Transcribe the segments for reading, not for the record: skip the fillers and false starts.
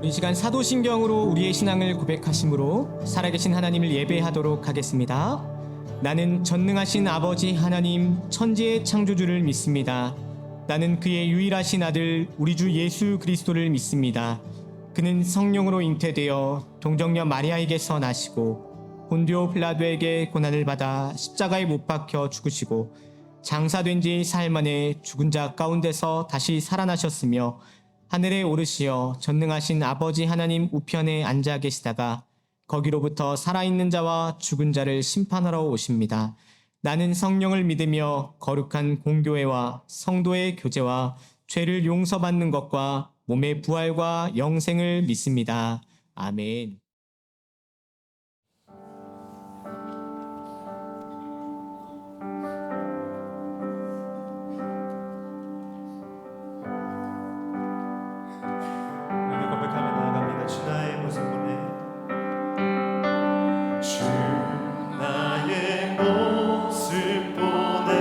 이 시간 사도신경으로 우리의 신앙을 고백하심으로 살아계신 하나님을 예배하도록 하겠습니다. 나는 전능하신 아버지 하나님 천지의 창조주를 믿습니다. 나는 그의 유일하신 아들 우리 주 예수 그리스도를 믿습니다. 그는 성령으로 잉태되어 동정녀 마리아에게서 나시고 본디오 빌라도에게 고난을 받아 십자가에 못 박혀 죽으시고 장사된 지 사흘 만에 죽은 자 가운데서 다시 살아나셨으며 하늘에 오르시어 전능하신 아버지 하나님 우편에 앉아 계시다가 거기로부터 살아있는 자와 죽은 자를 심판하러 오십니다. 나는 성령을 믿으며 거룩한 공교회와 성도의 교제와 죄를 용서받는 것과 몸의 부활과 영생을 믿습니다. 아멘. 오늘 고백하며 나아갑니다. 주 나의 모습 보내 주 나의 모습 보내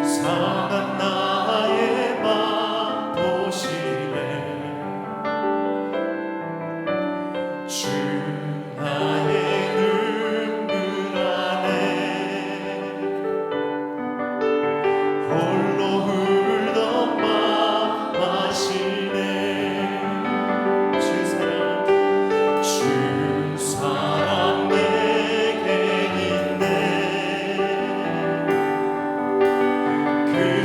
상한 나의 맘 보시네 주 나의 눈물 안에 홀로 울던 맘 마시네 주 사랑 내게 있네 그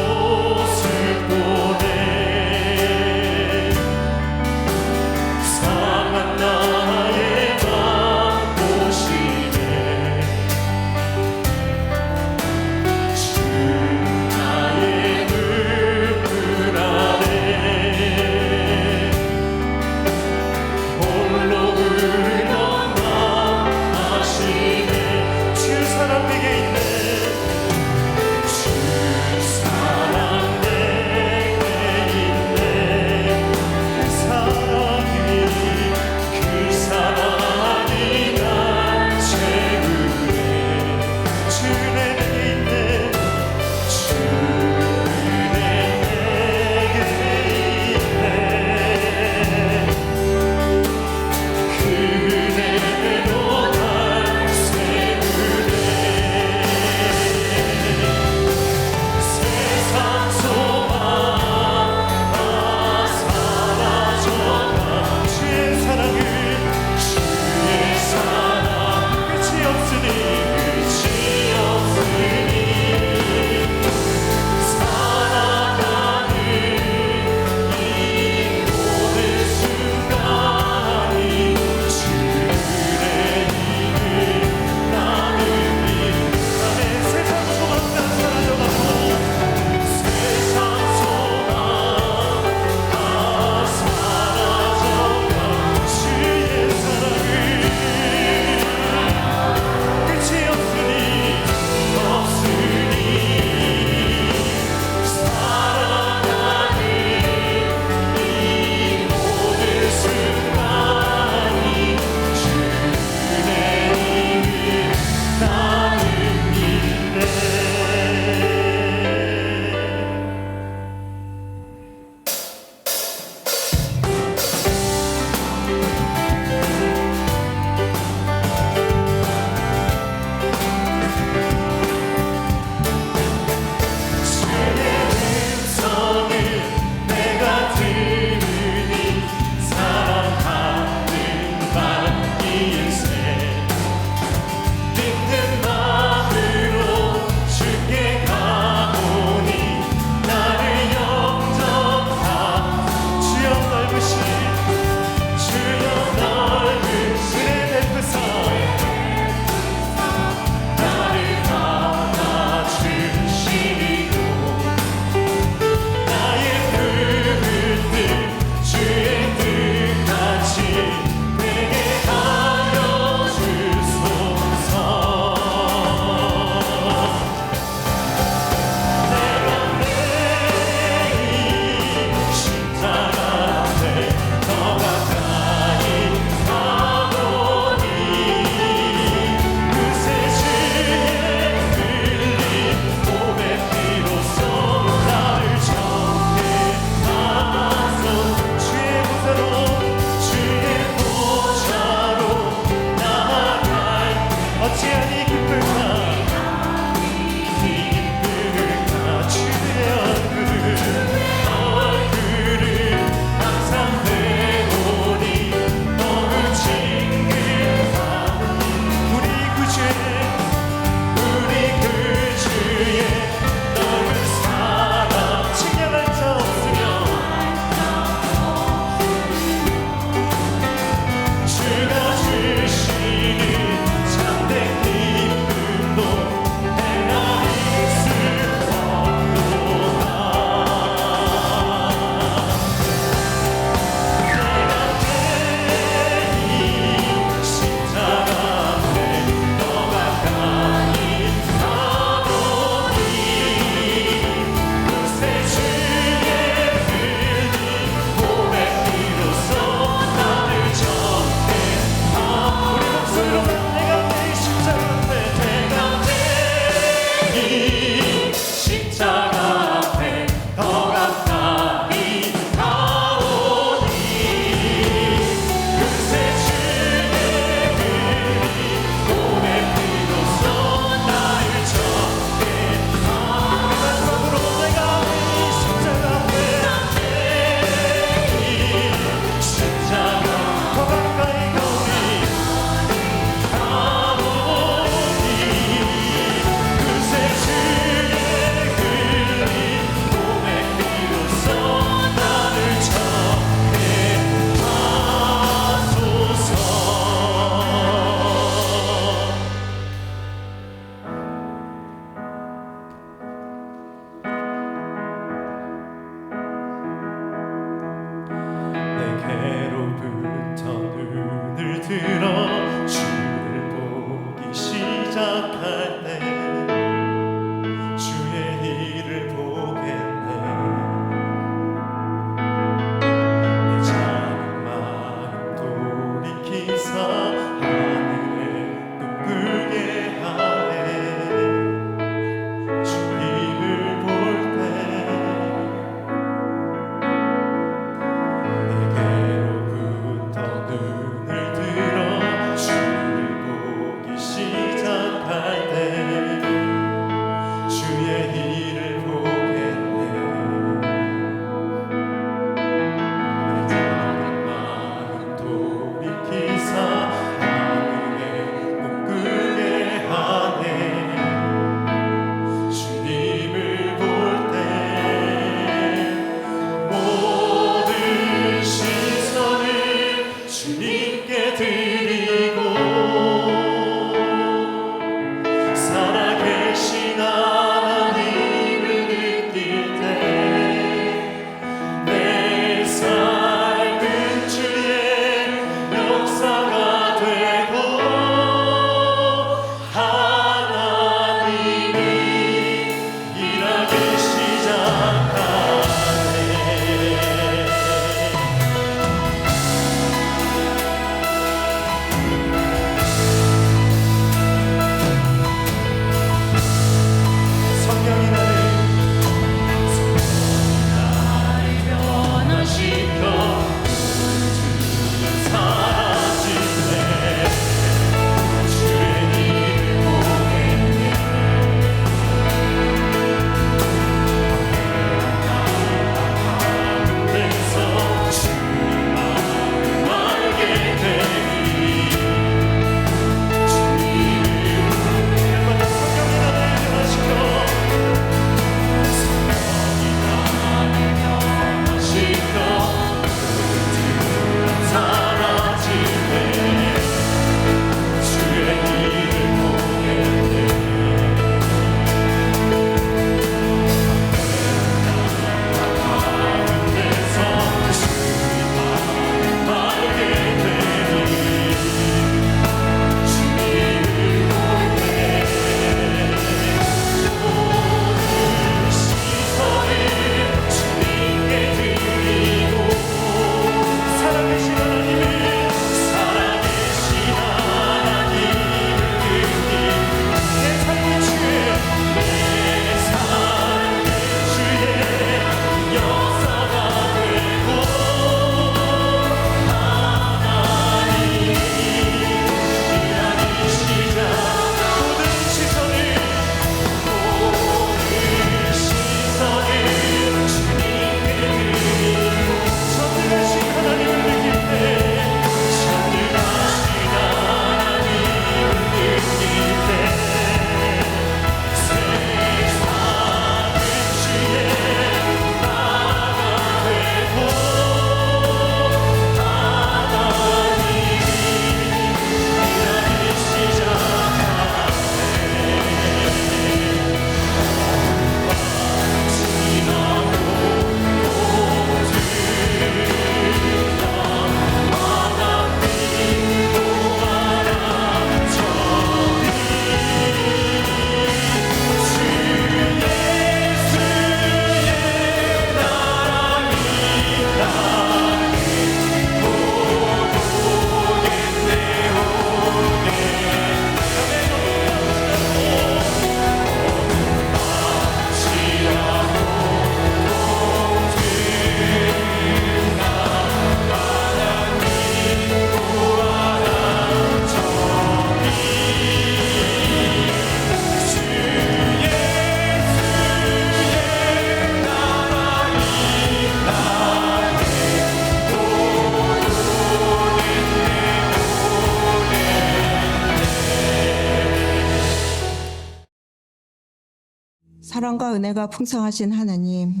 사랑과 은혜가 풍성하신 하나님,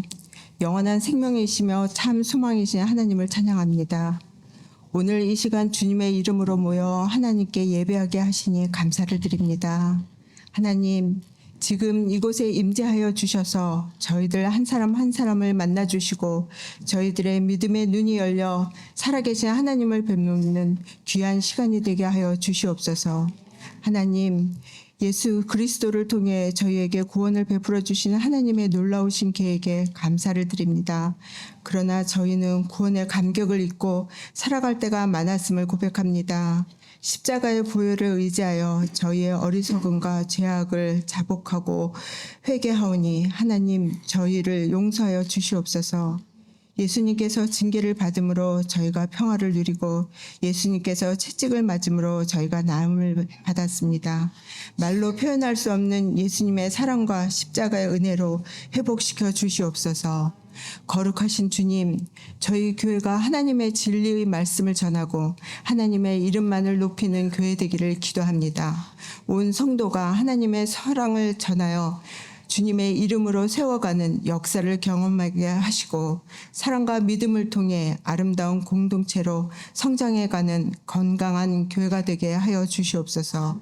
영원한 생명이시며 참 소망이신 하나님을 찬양합니다. 오늘 이 시간 주님의 이름으로 모여 하나님께 예배하게 하시니 감사를 드립니다. 하나님, 지금 이곳에 임재하여 주셔서 저희들 한 사람 한 사람을 만나 주시고 저희들의 믿음의 눈이 열려 살아계신 하나님을 뵙는 귀한 시간이 되게 하여 주시옵소서. 하나님, 예수 그리스도를 통해 저희에게 구원을 베풀어 주시는 하나님의 놀라우신 계획에 감사를 드립니다. 그러나 저희는 구원의 감격을 잊고 살아갈 때가 많았음을 고백합니다. 십자가의 보혈을 의지하여 저희의 어리석음과 죄악을 자복하고 회개하오니 하나님 저희를 용서하여 주시옵소서. 예수님께서 징계를 받음으로 저희가 평화를 누리고 예수님께서 채찍을 맞음으로 저희가 나음을 받았습니다. 말로 표현할 수 없는 예수님의 사랑과 십자가의 은혜로 회복시켜 주시옵소서. 거룩하신 주님, 저희 교회가 하나님의 진리의 말씀을 전하고 하나님의 이름만을 높이는 교회 되기를 기도합니다. 온 성도가 하나님의 사랑을 전하여 주님의 이름으로 세워가는 역사를 경험하게 하시고 사랑과 믿음을 통해 아름다운 공동체로 성장해가는 건강한 교회가 되게 하여 주시옵소서.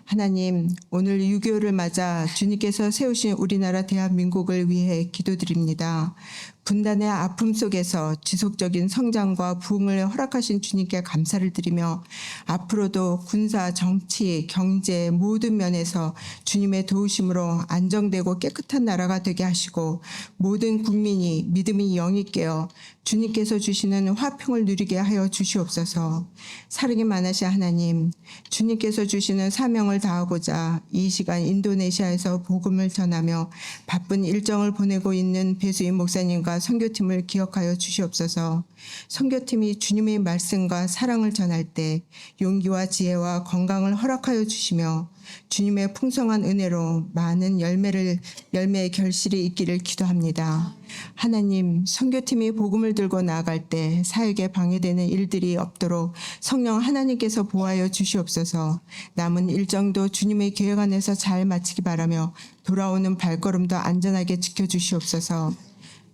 하나님, 오늘 6.25를 맞아 주님께서 세우신 우리나라 대한민국을 위해 기도드립니다. 분단의 아픔 속에서 지속적인 성장과 부흥을 허락하신 주님께 감사를 드리며 앞으로도 군사, 정치, 경제 모든 면에서 주님의 도우심으로 안정되고 깨끗한 나라가 되게 하시고 모든 국민이 믿음이 영이 깨어 주님께서 주시는 화평을 누리게 하여 주시옵소서. 사랑이 많으신 하나님, 주님께서 주시는 사명을 다하고자 이 시간 인도네시아에서 복음을 전하며 바쁜 일정을 보내고 있는 배수인 목사님과 선교팀을 기억하여 주시옵소서. 선교팀이 주님의 말씀과 사랑을 전할 때 용기와 지혜와 건강을 허락하여 주시며 주님의 풍성한 은혜로 많은 열매의 결실이 있기를 기도합니다. 하나님, 선교팀이 복음을 들고 나아갈 때 사역에 방해되는 일들이 없도록 성령 하나님께서 보호하여 주시옵소서. 남은 일정도 주님의 계획 안에서 잘 마치기 바라며 돌아오는 발걸음도 안전하게 지켜주시옵소서.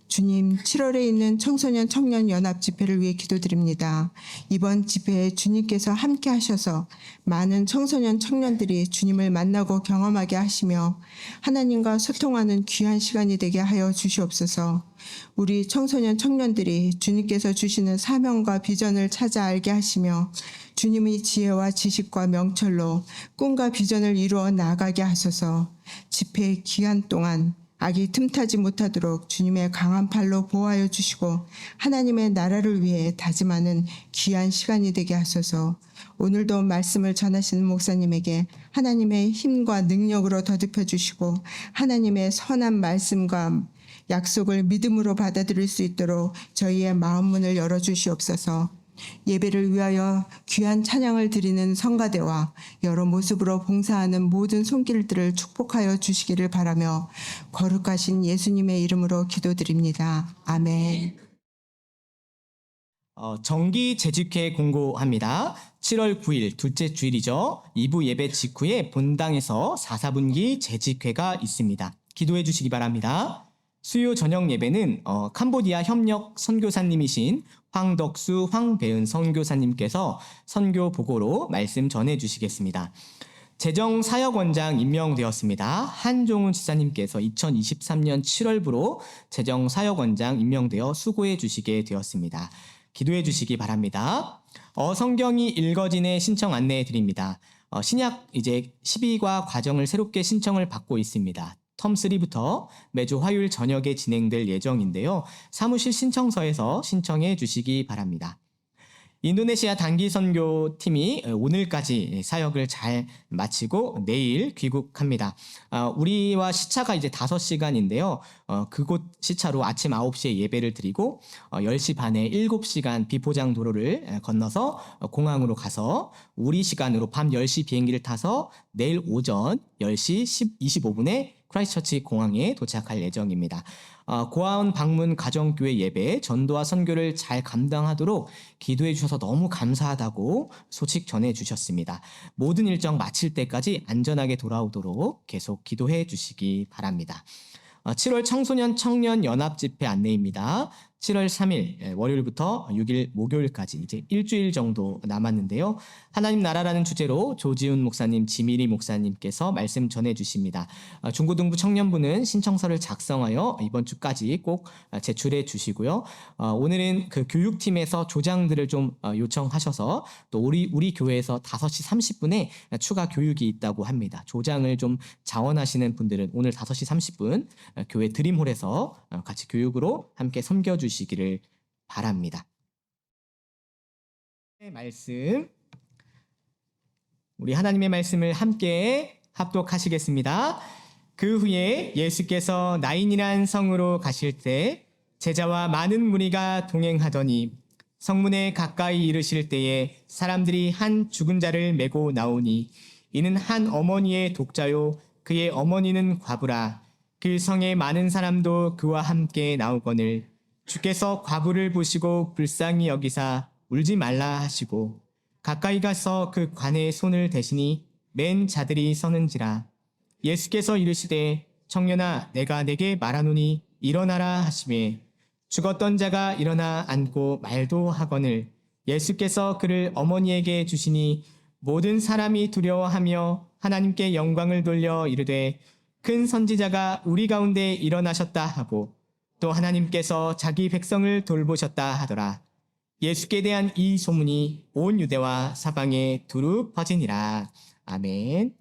주님, 7월에 있는 청소년 청년 연합 집회를 위해 기도드립니다. 이번 집회에 주님께서 함께 하셔서 많은 청소년 청년들이 주님을 만나고 경험하게 하시며 하나님과 소통하는 귀한 시간이 되게 하여 주시옵소서. 우리 청소년 청년들이 주님께서 주시는 사명과 비전을 찾아 알게 하시며 주님의 지혜와 지식과 명철로 꿈과 비전을 이루어 나아가게 하소서. 집회 기간 동안 악이 틈타지 못하도록 주님의 강한 팔로 보호하여 주시고 하나님의 나라를 위해 다짐하는 귀한 시간이 되게 하소서. 오늘도 말씀을 전하시는 목사님에게 하나님의 힘과 능력으로 더듬혀 주시고 하나님의 선한 말씀과 약속을 믿음으로 받아들일 수 있도록 저희의 마음 문을 열어주시옵소서. 예배를 위하여 귀한 찬양을 드리는 성가대와 여러 모습으로 봉사하는 모든 손길들을 축복하여 주시기를 바라며 거룩하신 예수님의 이름으로 기도드립니다. 아멘. 정기 재직회 공고합니다. 7월 9일 둘째 주일이죠. 2부 예배 직후에 본당에서 4사분기 재직회가 있습니다. 기도해 주시기 바랍니다. 수요 저녁 예배는 캄보디아 협력 선교사님이신 황덕수, 황배은 선교사님께서 선교 보고로 말씀 전해 주시겠습니다. 재정사역원장 임명되었습니다. 한종훈 지사님께서 2023년 7월부로 재정사역원장 임명되어 수고해 주시게 되었습니다. 기도해 주시기 바랍니다. 성경이 읽어진의 신청 안내해 드립니다. 신약 이제 12과 과정을 새롭게 신청을 받고 있습니다. 텀 3부터 매주 화요일 저녁에 진행될 예정인데요. 사무실 신청서에서 신청해 주시기 바랍니다. 인도네시아 단기 선교팀이 오늘까지 사역을 잘 마치고 내일 귀국합니다. 우리와 시차가 이제 5시간인데요. 그곳 시차로 아침 9시에 예배를 드리고 10시 반에 7시간 비포장 도로를 건너서 공항으로 가서 우리 시간으로 밤 10시 비행기를 타서 내일 오전 10시 25분에 크라이스처치 공항에 도착할 예정입니다. 고아원 방문 가정교회 예배 전도와 선교를 잘 감당하도록 기도해 주셔서 너무 감사하다고 소식 전해 주셨습니다. 모든 일정 마칠 때까지 안전하게 돌아오도록 계속 기도해 주시기 바랍니다. 7월 청소년 청년 연합 집회 안내입니다. 7월 3일 월요일부터 6일 목요일까지 이제 일주일 정도 남았는데요. 하나님 나라라는 주제로 조지훈 목사님, 지미리 목사님께서 말씀 전해 주십니다. 중고등부 청년부는 신청서를 작성하여 이번 주까지 꼭 제출해 주시고요. 오늘은 그 교육팀에서 조장들을 좀 요청하셔서 또 우리 교회에서 5시 30분에 추가 교육이 있다고 합니다. 조장을 좀 자원하시는 분들은 오늘 5시 30분 교회 드림홀에서 같이 교육으로 함께 섬겨주시기를 바랍니다. 말씀, 우리 하나님의 말씀을 함께 합독하시겠습니다. 그 후에 예수께서 나인이란 성으로 가실 때 제자와 많은 무리가 동행하더니 성문에 가까이 이르실 때에 사람들이 한 죽은 자를 메고 나오니 이는 한 어머니의 독자요 그의 어머니는 과부라. 그 성에 많은 사람도 그와 함께 나오거늘 주께서 과부를 보시고 불쌍히 여기사 울지 말라 하시고 가까이 가서 그 관에 손을 대시니 맨 자들이 서는지라. 예수께서 이르시되 청년아 내가 내게 말하노니 일어나라 하시매 죽었던 자가 일어나 앉고 말도 하거늘 예수께서 그를 어머니에게 주시니 모든 사람이 두려워하며 하나님께 영광을 돌려 이르되 큰 선지자가 우리 가운데 일어나셨다 하고 또 하나님께서 자기 백성을 돌보셨다 하더라. 예수께 대한 이 소문이 온 유대와 사방에 두루 퍼지니라. 아멘.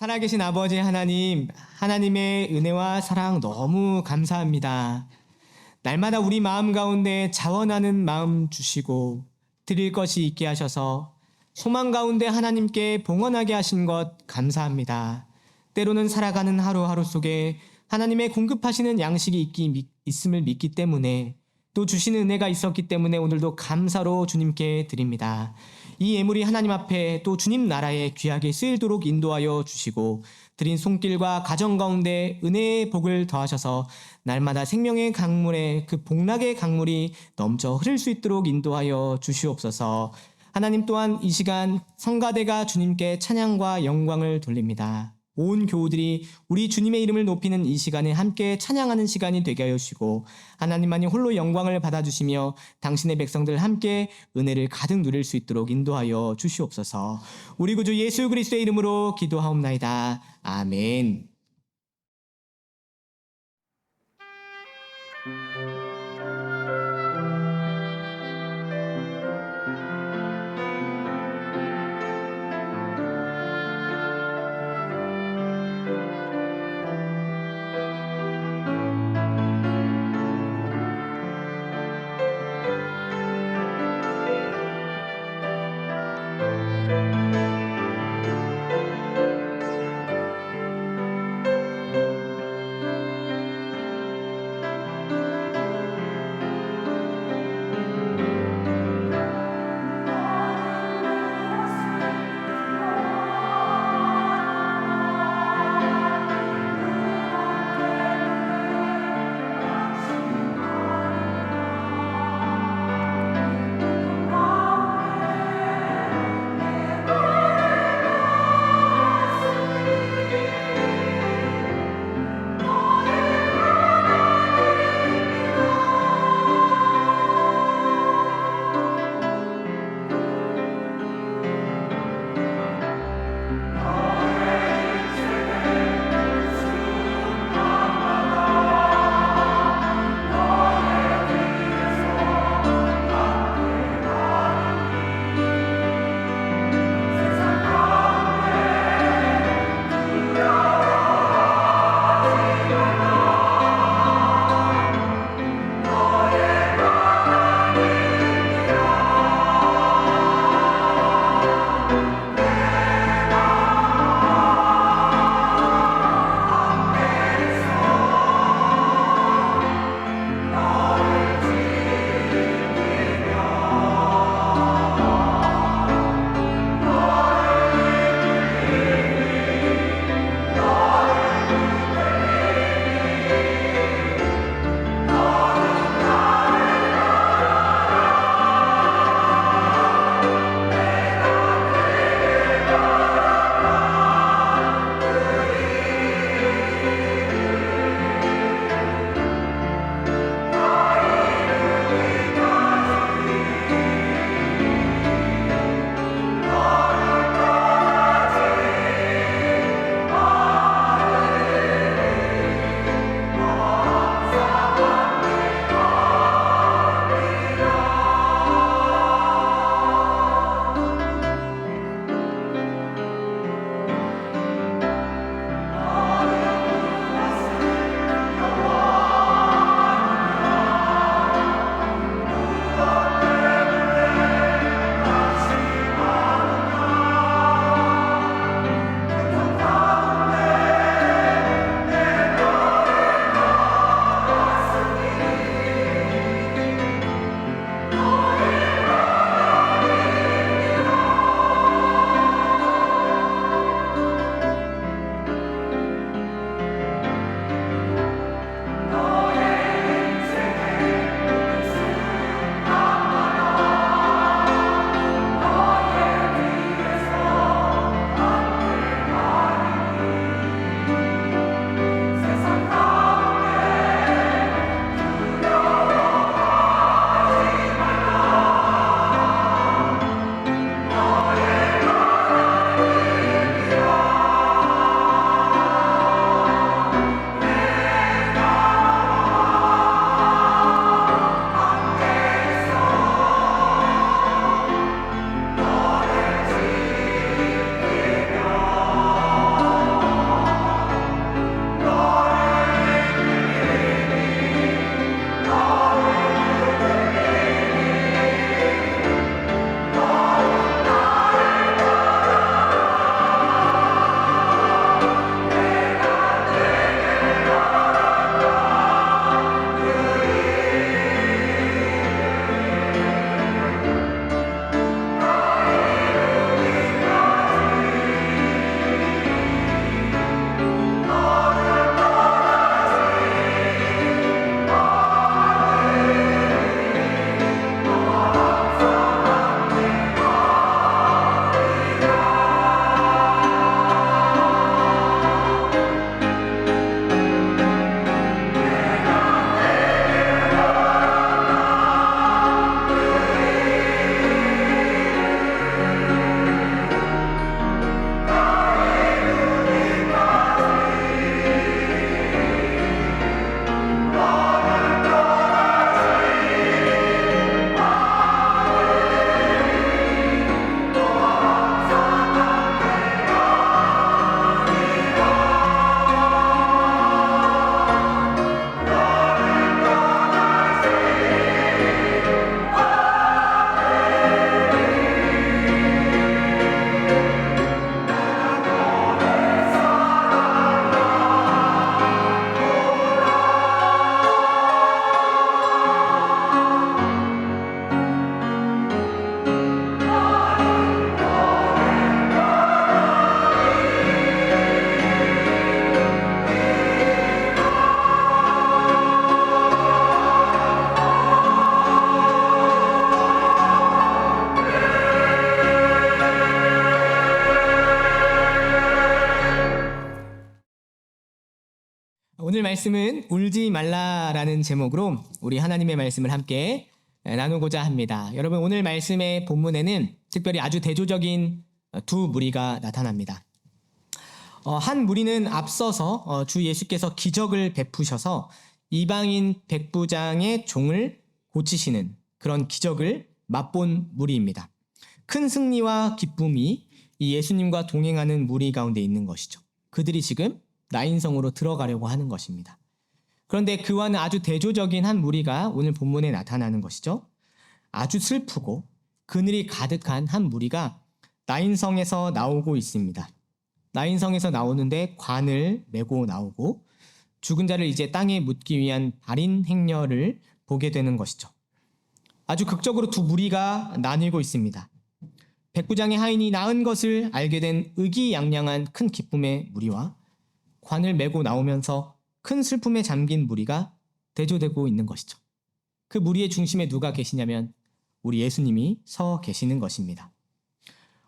살아계신 아버지 하나님, 하나님의 은혜와 사랑 너무 감사합니다. 날마다 우리 마음 가운데 자원하는 마음 주시고 드릴 것이 있게 하셔서 소망 가운데 하나님께 봉헌하게 하신 것 감사합니다. 때로는 살아가는 하루하루 속에 하나님의 공급하시는 양식이 있음을 믿기 때문에 또 주시는 은혜가 있었기 때문에 오늘도 감사로 주님께 드립니다. 이 예물이 하나님 앞에 또 주님 나라에 귀하게 쓰이도록 인도하여 주시고 드린 손길과 가정 가운데 은혜의 복을 더하셔서 날마다 생명의 강물에 그 복락의 강물이 넘쳐 흐를 수 있도록 인도하여 주시옵소서. 하나님 또한 이 시간 성가대가 주님께 찬양과 영광을 돌립니다. 온 교우들이 우리 주님의 이름을 높이는 이 시간에 함께 찬양하는 시간이 되게 하여 주시고 하나님만이 홀로 영광을 받아주시며 당신의 백성들 함께 은혜를 가득 누릴 수 있도록 인도하여 주시옵소서. 우리 구주 예수 그리스도의 이름으로 기도하옵나이다. 아멘. 오늘 말씀은 울지 말라라는 제목으로 우리 하나님의 말씀을 함께 나누고자 합니다. 여러분, 오늘 말씀의 본문에는 특별히 아주 대조적인 두 무리가 나타납니다. 한 무리는 앞서서 주 예수께서 기적을 베푸셔서 이방인 백부장의 종을 고치시는 그런 기적을 맛본 무리입니다. 큰 승리와 기쁨이 이 예수님과 동행하는 무리 가운데 있는 것이죠. 그들이 지금 나인성으로 들어가려고 하는 것입니다. 그런데 그와는 아주 대조적인 한 무리가 오늘 본문에 나타나는 것이죠. 아주 슬프고 그늘이 가득한 한 무리가 나인성에서 나오고 있습니다. 나인성에서 나오는데 관을 메고 나오고 죽은 자를 이제 땅에 묻기 위한 발인 행렬을 보게 되는 것이죠. 아주 극적으로 두 무리가 나뉘고 있습니다. 백부장의 하인이 낳은 것을 알게 된 의기양양한 큰 기쁨의 무리와 관을 메고 나오면서 큰 슬픔에 잠긴 무리가 대조되고 있는 것이죠. 그 무리의 중심에 누가 계시냐면 우리 예수님이 서 계시는 것입니다.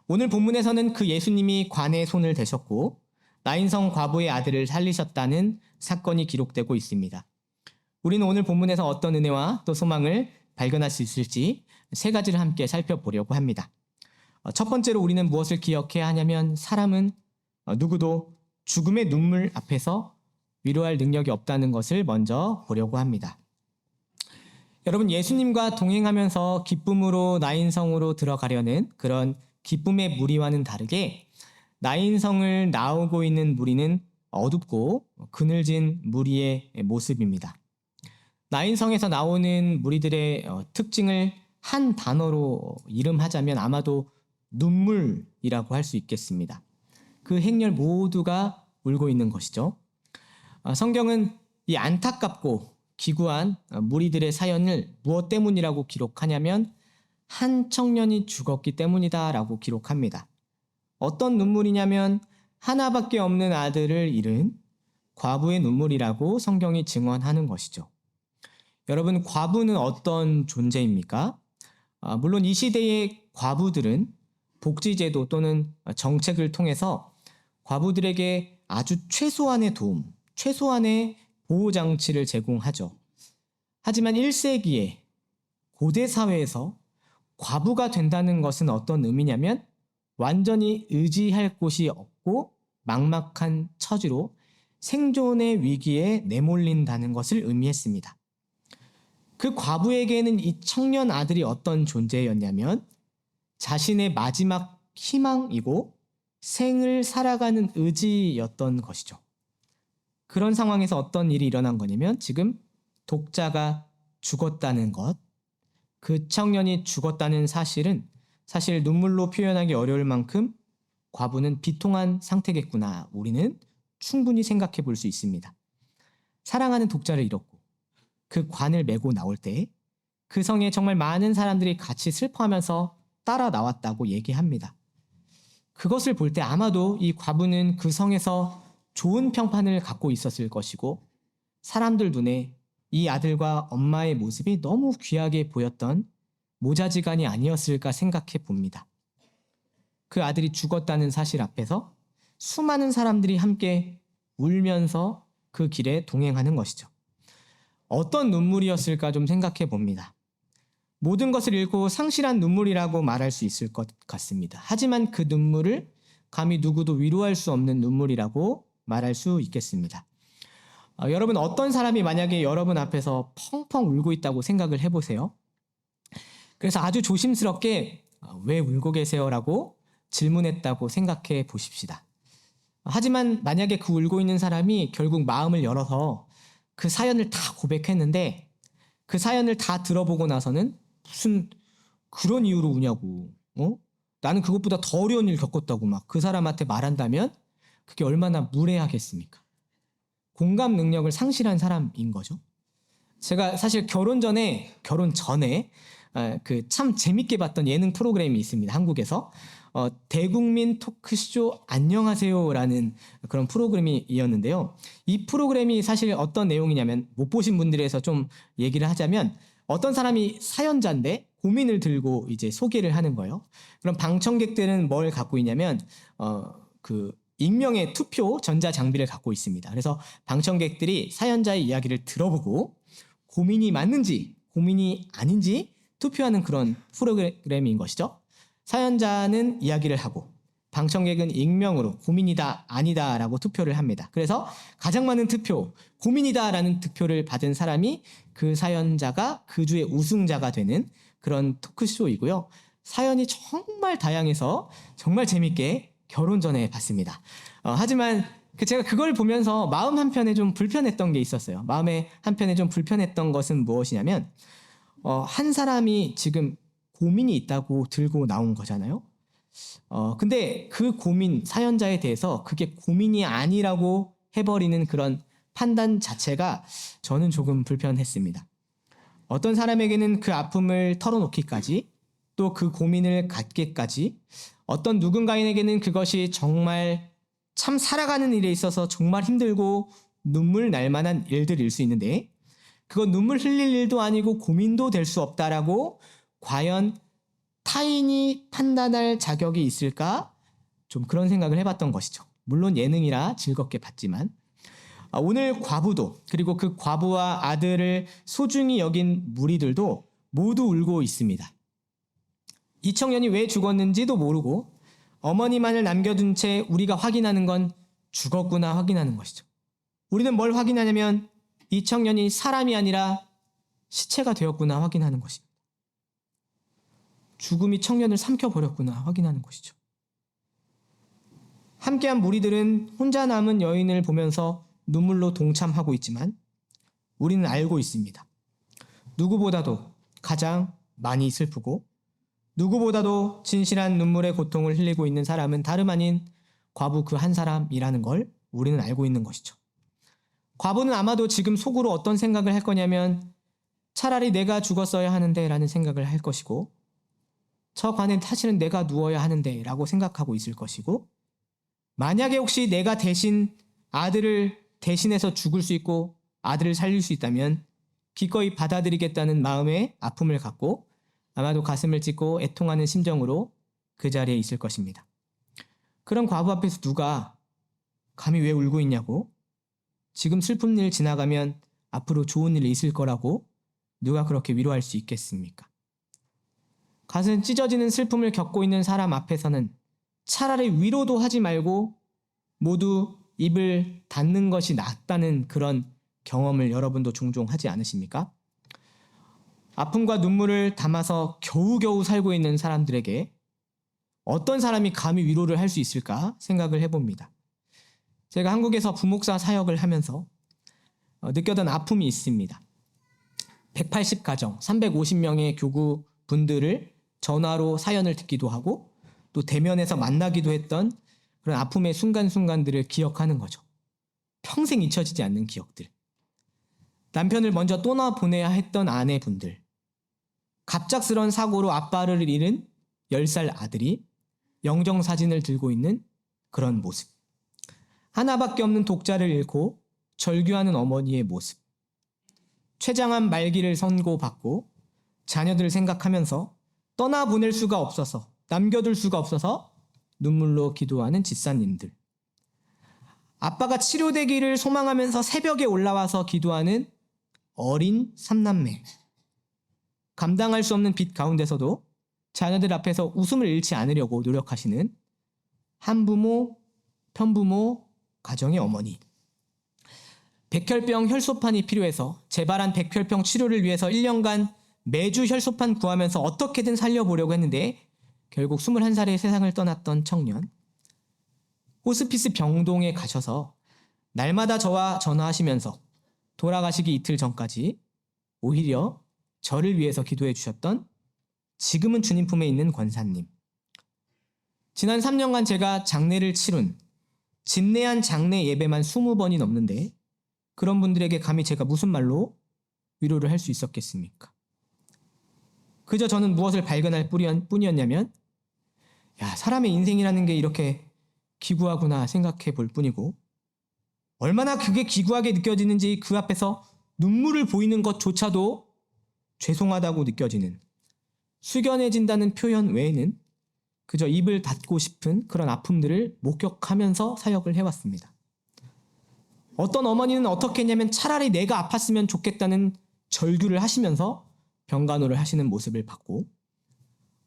오늘 본문에서는 그 예수님이 관의 손을 대셨고 나인성 과부의 아들을 살리셨다는 사건이 기록되고 있습니다. 우리는 오늘 본문에서 어떤 은혜와 또 소망을 발견할 수 있을지 세 가지를 함께 살펴보려고 합니다. 첫 번째로 우리는 무엇을 기억해야 하냐면 사람은 누구도 죽음의 눈물 앞에서 위로할 능력이 없다는 것을 먼저 보려고 합니다. 여러분, 예수님과 동행하면서 기쁨으로 나인성으로 들어가려는 그런 기쁨의 무리와는 다르게 나인성을 나오고 있는 무리는 어둡고 그늘진 무리의 모습입니다. 나인성에서 나오는 무리들의 특징을 한 단어로 이름하자면 아마도 눈물이라고 할 수 있겠습니다. 그 행렬 모두가 울고 있는 것이죠. 성경은 이 안타깝고 기구한 무리들의 사연을 무엇 때문이라고 기록하냐면 한 청년이 죽었기 때문이다라고 기록합니다. 어떤 눈물이냐면 하나밖에 없는 아들을 잃은 과부의 눈물이라고 성경이 증언하는 것이죠. 여러분, 과부는 어떤 존재입니까? 물론 이 시대의 과부들은 복지제도 또는 정책을 통해서 과부들에게 아주 최소한의 도움, 최소한의 보호장치를 제공하죠. 하지만 1세기에 고대 사회에서 과부가 된다는 것은 어떤 의미냐면 완전히 의지할 곳이 없고 막막한 처지로 생존의 위기에 내몰린다는 것을 의미했습니다. 그 과부에게는 이 청년 아들이 어떤 존재였냐면 자신의 마지막 희망이고 생을 살아가는 의지였던 것이죠. 그런 상황에서 어떤 일이 일어난 거냐면 지금 독자가 죽었다는 것, 그 청년이 죽었다는 사실은 사실 눈물로 표현하기 어려울 만큼 과부는 비통한 상태겠구나 우리는 충분히 생각해 볼 수 있습니다. 사랑하는 독자를 잃었고 그 관을 메고 나올 때 그 성에 정말 많은 사람들이 같이 슬퍼하면서 따라 나왔다고 얘기합니다. 그것을 볼 때 아마도 이 과부는 그 성에서 좋은 평판을 갖고 있었을 것이고 사람들 눈에 이 아들과 엄마의 모습이 너무 귀하게 보였던 모자지간이 아니었을까 생각해 봅니다. 그 아들이 죽었다는 사실 앞에서 수많은 사람들이 함께 울면서 그 길에 동행하는 것이죠. 어떤 눈물이었을까 좀 생각해 봅니다. 모든 것을 잃고 상실한 눈물이라고 말할 수 있을 것 같습니다. 하지만 그 눈물을 감히 누구도 위로할 수 없는 눈물이라고 말할 수 있겠습니다. 여러분, 어떤 사람이 만약에 여러분 앞에서 펑펑 울고 있다고 생각을 해보세요. 그래서 아주 조심스럽게 왜 울고 계세요? 라고 질문했다고 생각해 보십시다. 하지만 만약에 그 울고 있는 사람이 결국 마음을 열어서 그 사연을 다 고백했는데 그 사연을 다 들어보고 나서는 무슨 그런 이유로 우냐고, 나는 그것보다 더 어려운 일 겪었다고 막 그 사람한테 말한다면 그게 얼마나 무례하겠습니까? 공감 능력을 상실한 사람인 거죠. 제가 사실 결혼 전에 그 참 재밌게 봤던 예능 프로그램이 있습니다. 한국에서 대국민 토크쇼 안녕하세요라는 그런 프로그램이었는데요. 이 프로그램이 사실 어떤 내용이냐면 못 보신 분들에서 좀 얘기를 하자면 어떤 사람이 사연자인데 고민을 들고 이제 소개를 하는 거예요. 그럼 방청객들은 뭘 갖고 있냐면 그 익명의 투표 전자 장비를 갖고 있습니다. 그래서 방청객들이 사연자의 이야기를 들어보고 고민이 맞는지 고민이 아닌지 투표하는 그런 프로그램인 것이죠. 사연자는 이야기를 하고 방청객은 익명으로 고민이다 아니다 라고 투표를 합니다. 그래서 가장 많은 투표, 고민이다 라는 투표를 받은 사람이 그 사연자가 그 주의 우승자가 되는 그런 토크쇼이고요. 사연이 정말 다양해서 정말 재밌게 결혼 전에 봤습니다. 하지만 제가 그걸 보면서 마음 한편에 좀 불편했던 게 있었어요. 마음의 한편에 좀 불편했던 것은 무엇이냐면 한 사람이 지금 고민이 있다고 들고 나온 거잖아요. 근데 그 고민, 사연자에 대해서 그게 고민이 아니라고 해버리는 그런 판단 자체가 저는 조금 불편했습니다. 어떤 사람에게는 그 아픔을 털어놓기까지 또 그 고민을 갖기까지 어떤 누군가에게는 그것이 정말 참 살아가는 일에 있어서 정말 힘들고 눈물 날 만한 일들일 수 있는데 그건 눈물 흘릴 일도 아니고 고민도 될 수 없다라고 과연 타인이 판단할 자격이 있을까? 좀 그런 생각을 해봤던 것이죠. 물론 예능이라 즐겁게 봤지만 오늘 과부도 그리고 그 과부와 아들을 소중히 여긴 무리들도 모두 울고 있습니다. 이 청년이 왜 죽었는지도 모르고 어머니만을 남겨둔 채 우리가 확인하는 건 죽었구나 확인하는 것이죠. 우리는 뭘 확인하냐면 이 청년이 사람이 아니라 시체가 되었구나 확인하는 것입니다. 죽음이 청년을 삼켜버렸구나 확인하는 것이죠. 함께한 무리들은 혼자 남은 여인을 보면서 눈물로 동참하고 있지만 우리는 알고 있습니다. 누구보다도 가장 많이 슬프고 누구보다도 진실한 눈물의 고통을 흘리고 있는 사람은 다름 아닌 과부 그 한 사람이라는 걸 우리는 알고 있는 것이죠. 과부는 아마도 지금 속으로 어떤 생각을 할 거냐면 차라리 내가 죽었어야 하는데 라는 생각을 할 것이고 저 관에 사실은 내가 누워야 하는데 라고 생각하고 있을 것이고 만약에 혹시 내가 대신 아들을 대신해서 죽을 수 있고 아들을 살릴 수 있다면 기꺼이 받아들이겠다는 마음의 아픔을 갖고 아마도 가슴을 찢고 애통하는 심정으로 그 자리에 있을 것입니다. 그런 과부 앞에서 누가 감히 왜 울고 있냐고 지금 슬픈 일 지나가면 앞으로 좋은 일이 있을 거라고 누가 그렇게 위로할 수 있겠습니까? 가슴 찢어지는 슬픔을 겪고 있는 사람 앞에서는 차라리 위로도 하지 말고 모두 입을 닫는 것이 낫다는 그런 경험을 여러분도 종종 하지 않으십니까? 아픔과 눈물을 담아서 겨우겨우 살고 있는 사람들에게 어떤 사람이 감히 위로를 할 수 있을까 생각을 해봅니다. 제가 한국에서 부목사 사역을 하면서 느꼈던 아픔이 있습니다. 180가정, 350명의 교구 분들을 전화로 사연을 듣기도 하고 또 대면에서 만나기도 했던 그런 아픔의 순간순간들을 기억하는 거죠. 평생 잊혀지지 않는 기억들. 남편을 먼저 떠나보내야 했던 아내분들. 갑작스런 사고로 아빠를 잃은 10살 아들이 영정사진을 들고 있는 그런 모습. 하나밖에 없는 독자를 잃고 절규하는 어머니의 모습. 췌장암 말기를 선고받고 자녀들을 생각하면서 떠나보낼 수가 없어서 남겨둘 수가 없어서 눈물로 기도하는 집사님들. 아빠가 치료되기를 소망하면서 새벽에 올라와서 기도하는 어린 삼남매. 감당할 수 없는 빚 가운데서도 자녀들 앞에서 웃음을 잃지 않으려고 노력하시는 한부모, 편부모, 가정의 어머니. 백혈병 혈소판이 필요해서 재발한 백혈병 치료를 위해서 1년간 매주 혈소판 구하면서 어떻게든 살려보려고 했는데 결국 21살에 세상을 떠났던 청년. 호스피스 병동에 가셔서 날마다 저와 전화하시면서 돌아가시기 이틀 전까지 오히려 저를 위해서 기도해 주셨던 지금은 주님 품에 있는 권사님. 지난 3년간 제가 장례를 치룬 진내한 장례 예배만 20번이 넘는데 그런 분들에게 감히 제가 무슨 말로 위로를 할 수 있었겠습니까? 그저 저는 무엇을 발견할 뿐이었냐면 사람의 인생이라는 게 이렇게 기구하구나 생각해 볼 뿐이고 얼마나 그게 기구하게 느껴지는지 그 앞에서 눈물을 보이는 것조차도 죄송하다고 느껴지는 숙연해진다는 표현 외에는 그저 입을 닫고 싶은 그런 아픔들을 목격하면서 사역을 해왔습니다. 어떤 어머니는 어떻게 했냐면 차라리 내가 아팠으면 좋겠다는 절규를 하시면서 병간호를 하시는 모습을 봤고,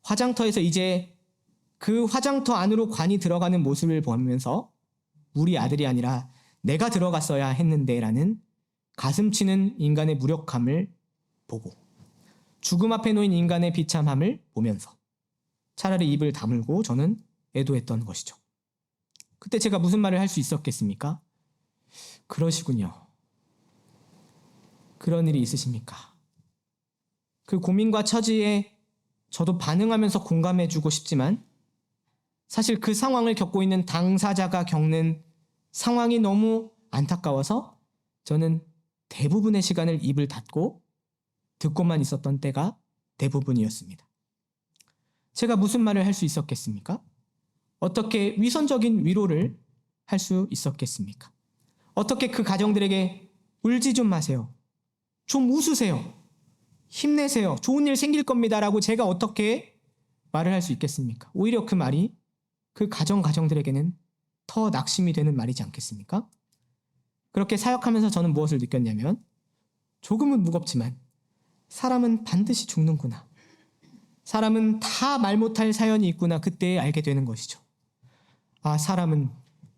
화장터에서 이제 그 화장터 안으로 관이 들어가는 모습을 보면서 우리 아들이 아니라 내가 들어갔어야 했는데 라는 가슴 치는 인간의 무력함을 보고, 죽음 앞에 놓인 인간의 비참함을 보면서 차라리 입을 다물고 저는 애도했던 것이죠. 그때 제가 무슨 말을 할 수 있었겠습니까? 그러시군요. 그런 일이 있으십니까? 그 고민과 처지에 저도 반응하면서 공감해주고 싶지만, 사실 그 상황을 겪고 있는 당사자가 겪는 상황이 너무 안타까워서 저는 대부분의 시간을 입을 닫고 듣고만 있었던 때가 대부분이었습니다. 제가 무슨 말을 할 수 있었겠습니까? 어떻게 위선적인 위로를 할 수 있었겠습니까? 어떻게 그 가정들에게 울지 좀 마세요, 좀 웃으세요, 힘내세요, 좋은 일 생길 겁니다 라고 제가 어떻게 말을 할 수 있겠습니까? 오히려 그 말이 그 가정들에게는 더 낙심이 되는 말이지 않겠습니까? 그렇게 사역하면서 저는 무엇을 느꼈냐면, 조금은 무겁지만 사람은 반드시 죽는구나, 사람은 다 말 못할 사연이 있구나, 그때 알게 되는 것이죠. 아, 사람은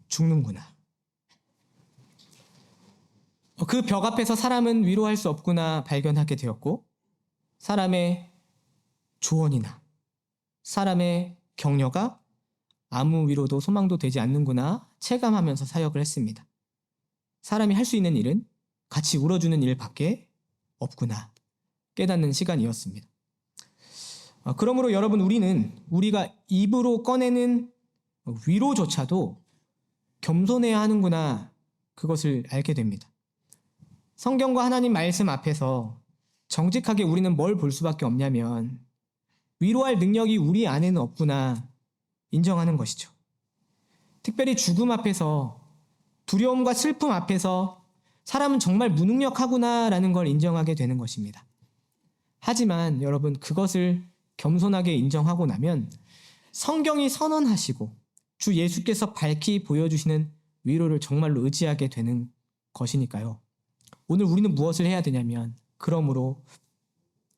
죽는구나. 그 벽 앞에서 사람은 위로할 수 없구나 발견하게 되었고, 사람의 조언이나 사람의 격려가 아무 위로도 소망도 되지 않는구나 체감하면서 사역을 했습니다. 사람이 할 수 있는 일은 같이 울어주는 일밖에 없구나 깨닫는 시간이었습니다. 그러므로 여러분, 우리가 입으로 꺼내는 위로조차도 겸손해야 하는구나, 그것을 알게 됩니다. 성경과 하나님 말씀 앞에서 정직하게 우리는 뭘 볼 수밖에 없냐면, 위로할 능력이 우리 안에는 없구나 인정하는 것이죠. 특별히 죽음 앞에서, 두려움과 슬픔 앞에서 사람은 정말 무능력하구나라는 걸 인정하게 되는 것입니다. 하지만 여러분, 그것을 겸손하게 인정하고 나면 성경이 선언하시고 주 예수께서 밝히 보여주시는 위로를 정말로 의지하게 되는 것이니까요. 오늘 우리는 무엇을 해야 되냐면, 그러므로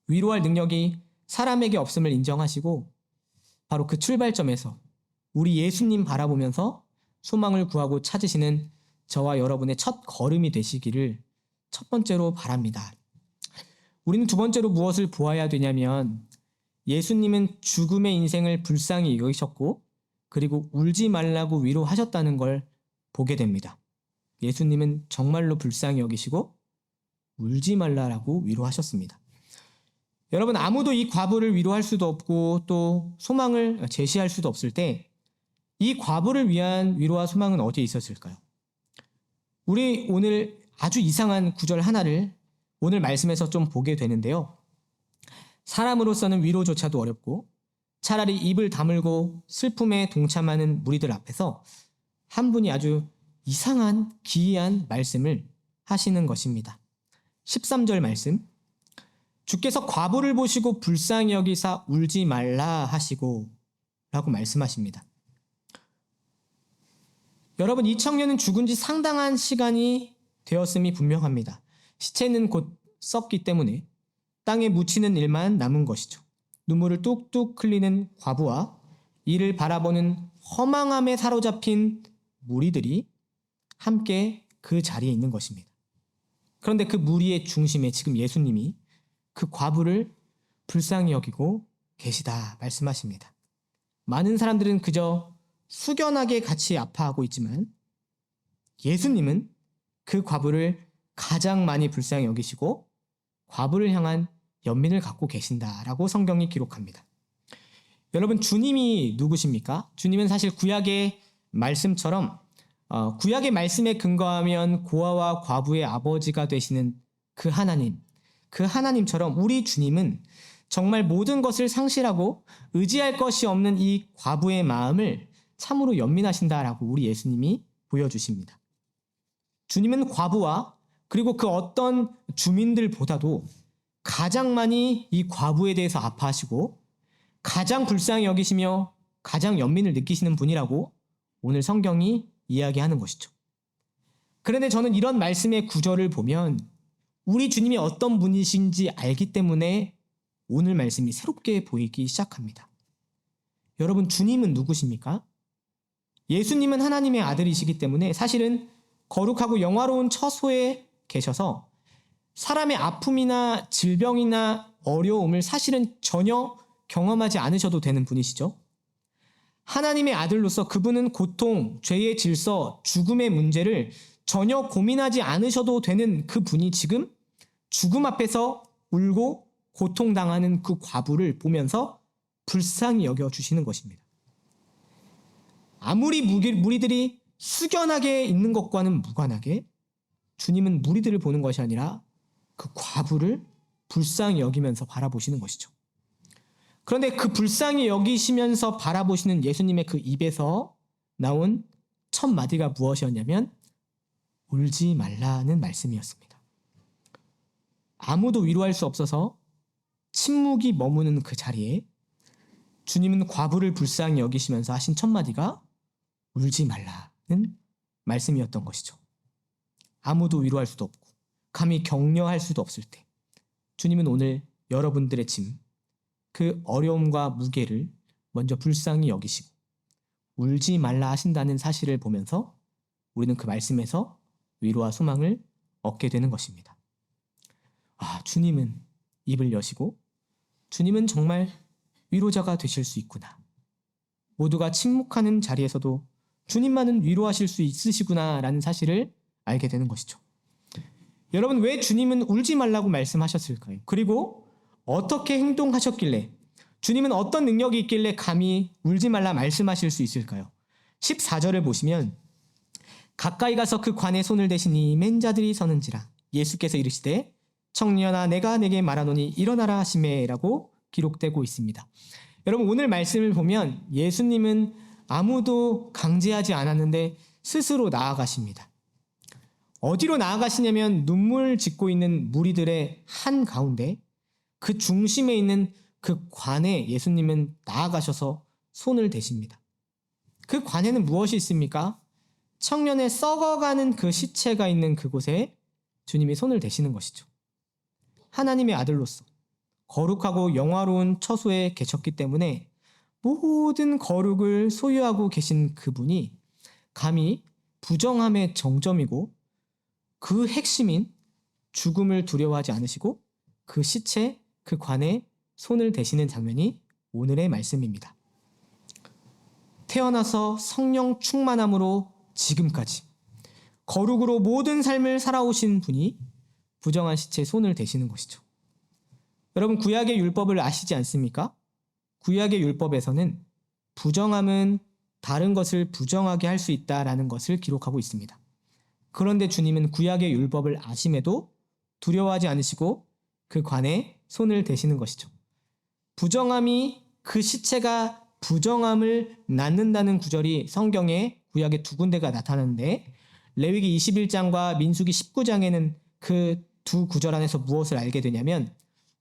위로할 능력이 사람에게 없음을 인정하시고 바로 그 출발점에서 우리 예수님 바라보면서 소망을 구하고 찾으시는 저와 여러분의 첫 걸음이 되시기를 첫 번째로 바랍니다. 우리는 두 번째로 무엇을 보아야 되냐면, 예수님은 죽음의 인생을 불쌍히 여기셨고 그리고 울지 말라고 위로하셨다는 걸 보게 됩니다. 예수님은 정말로 불쌍히 여기시고 울지 말라라고 위로하셨습니다. 여러분, 아무도 이 과부를 위로할 수도 없고 또 소망을 제시할 수도 없을 때 이 과부를 위한 위로와 소망은 어디에 있었을까요? 우리 오늘 아주 이상한 구절 하나를 오늘 말씀에서 좀 보게 되는데요. 사람으로서는 위로조차도 어렵고 차라리 입을 다물고 슬픔에 동참하는 무리들 앞에서 한 분이 아주 이상한 기이한 말씀을 하시는 것입니다. 13절 말씀, 주께서 과부를 보시고 불쌍히 여기사 울지 말라 하시고 라고 말씀하십니다. 여러분, 이 청년은 죽은 지 상당한 시간이 되었음이 분명합니다. 시체는 곧 썩기 때문에 땅에 묻히는 일만 남은 것이죠. 눈물을 뚝뚝 흘리는 과부와 이를 바라보는 허망함에 사로잡힌 무리들이 함께 그 자리에 있는 것입니다. 그런데 그 무리의 중심에 지금 예수님이 그 과부를 불쌍히 여기고 계시다 말씀하십니다. 많은 사람들은 그저 숙연하게 같이 아파하고 있지만 예수님은 그 과부를 가장 많이 불쌍히 여기시고 과부를 향한 연민을 갖고 계신다라고 성경이 기록합니다. 여러분, 주님이 누구십니까? 주님은 사실 구약의 말씀처럼 구약의 말씀에 근거하면 고아와 과부의 아버지가 되시는 그 하나님처럼 우리 주님은 정말 모든 것을 상실하고 의지할 것이 없는 이 과부의 마음을 참으로 연민하신다라고 우리 예수님이 보여주십니다. 주님은 과부와 그리고 그 어떤 주민들보다도 가장 많이 이 과부에 대해서 아파하시고 가장 불쌍히 여기시며 가장 연민을 느끼시는 분이라고 오늘 성경이 이야기하는 것이죠. 그런데 저는 이런 말씀의 구절을 보면 우리 주님이 어떤 분이신지 알기 때문에 오늘 말씀이 새롭게 보이기 시작합니다. 여러분, 주님은 누구십니까? 예수님은 하나님의 아들이시기 때문에 사실은 거룩하고 영화로운 처소에 계셔서 사람의 아픔이나 질병이나 어려움을 사실은 전혀 경험하지 않으셔도 되는 분이시죠. 하나님의 아들로서 그분은 고통, 죄의 질서, 죽음의 문제를 전혀 고민하지 않으셔도 되는 그 분이 지금 죽음 앞에서 울고 고통당하는 그 과부를 보면서 불쌍히 여겨주시는 것입니다. 아무리 무리들이 숙연하게 있는 것과는 무관하게 주님은 무리들을 보는 것이 아니라 그 과부를 불쌍히 여기면서 바라보시는 것이죠. 그런데 그 불쌍히 여기시면서 바라보시는 예수님의 그 입에서 나온 첫 마디가 무엇이었냐면 울지 말라는 말씀이었습니다. 아무도 위로할 수 없어서 침묵이 머무는 그 자리에 주님은 과부를 불쌍히 여기시면서 하신 첫 마디가 울지 말라는 말씀이었던 것이죠. 아무도 위로할 수도 없고 감히 격려할 수도 없을 때 주님은 오늘 여러분들의 짐, 그 어려움과 무게를 먼저 불쌍히 여기시고 울지 말라 하신다는 사실을 보면서 우리는 그 말씀에서 위로와 소망을 얻게 되는 것입니다. 주님은 입을 여시고 주님은 정말 위로자가 되실 수 있구나. 모두가 침묵하는 자리에서도 주님만은 위로하실 수 있으시구나라는 사실을 알게 되는 것이죠. 여러분, 왜 주님은 울지 말라고 말씀하셨을까요? 그리고 어떻게 행동하셨길래 주님은 어떤 능력이 있길래 감히 울지 말라 말씀하실 수 있을까요? 14절을 보시면 가까이 가서 그 관에 손을 대시니 맨 자들이 서는지라 예수께서 이르시되 청년아 내가 내게 말하노니 일어나라 하시매라고 기록되고 있습니다. 여러분, 오늘 말씀을 보면 예수님은 아무도 강제하지 않았는데 스스로 나아가십니다. 어디로 나아가시냐면 눈물 짓고 있는 무리들의 한 가운데 그 중심에 있는 그 관에 예수님은 나아가셔서 손을 대십니다. 그 관에는 무엇이 있습니까? 청년의 썩어가는 그 시체가 있는 그곳에 주님이 손을 대시는 것이죠. 하나님의 아들로서 거룩하고 영화로운 처소에 계셨기 때문에 모든 거룩을 소유하고 계신 그분이 감히 부정함의 정점이고 그 핵심인 죽음을 두려워하지 않으시고 그 시체, 그 관에 손을 대시는 장면이 오늘의 말씀입니다. 태어나서 성령 충만함으로 지금까지 거룩으로 모든 삶을 살아오신 분이 부정한 시체에 손을 대시는 것이죠. 여러분, 구약의 율법을 아시지 않습니까? 구약의 율법에서는 부정함은 다른 것을 부정하게 할 수 있다라는 것을 기록하고 있습니다. 그런데 주님은 구약의 율법을 아심에도 두려워하지 않으시고 그 관에 손을 대시는 것이죠. 부정함이 그 시체가 부정함을 낳는다는 구절이 성경에 구약의 두 군데가 나타나는데 레위기 21장과 민수기 19장에는 그 두 구절 안에서 무엇을 알게 되냐면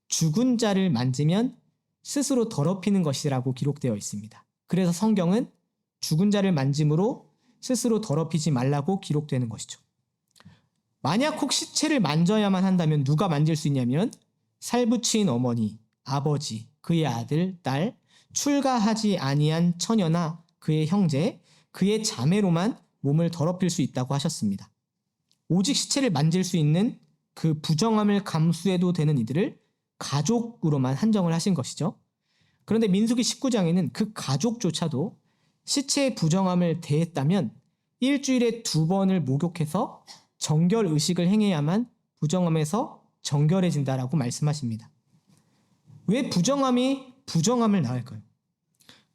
죽은 자를 만지면 스스로 더럽히는 것이라고 기록되어 있습니다. 그래서 성경은 죽은 자를 만짐으로 스스로 더럽히지 말라고 기록되는 것이죠. 만약 혹 시체를 만져야만 한다면 누가 만질 수 있냐면 살부치인 어머니, 아버지, 그의 아들, 딸, 출가하지 아니한 처녀나 그의 형제, 그의 자매로만 몸을 더럽힐 수 있다고 하셨습니다. 오직 시체를 만질 수 있는 그 부정함을 감수해도 되는 이들을 가족으로만 한정을 하신 것이죠. 그런데 민수기 19장에는 그 가족조차도 시체의 부정함을 대했다면 일주일에 2번을 목욕해서 정결 의식을 행해야만 부정함에서 정결해진다라고 말씀하십니다. 왜 부정함이 부정함을 낳을까요?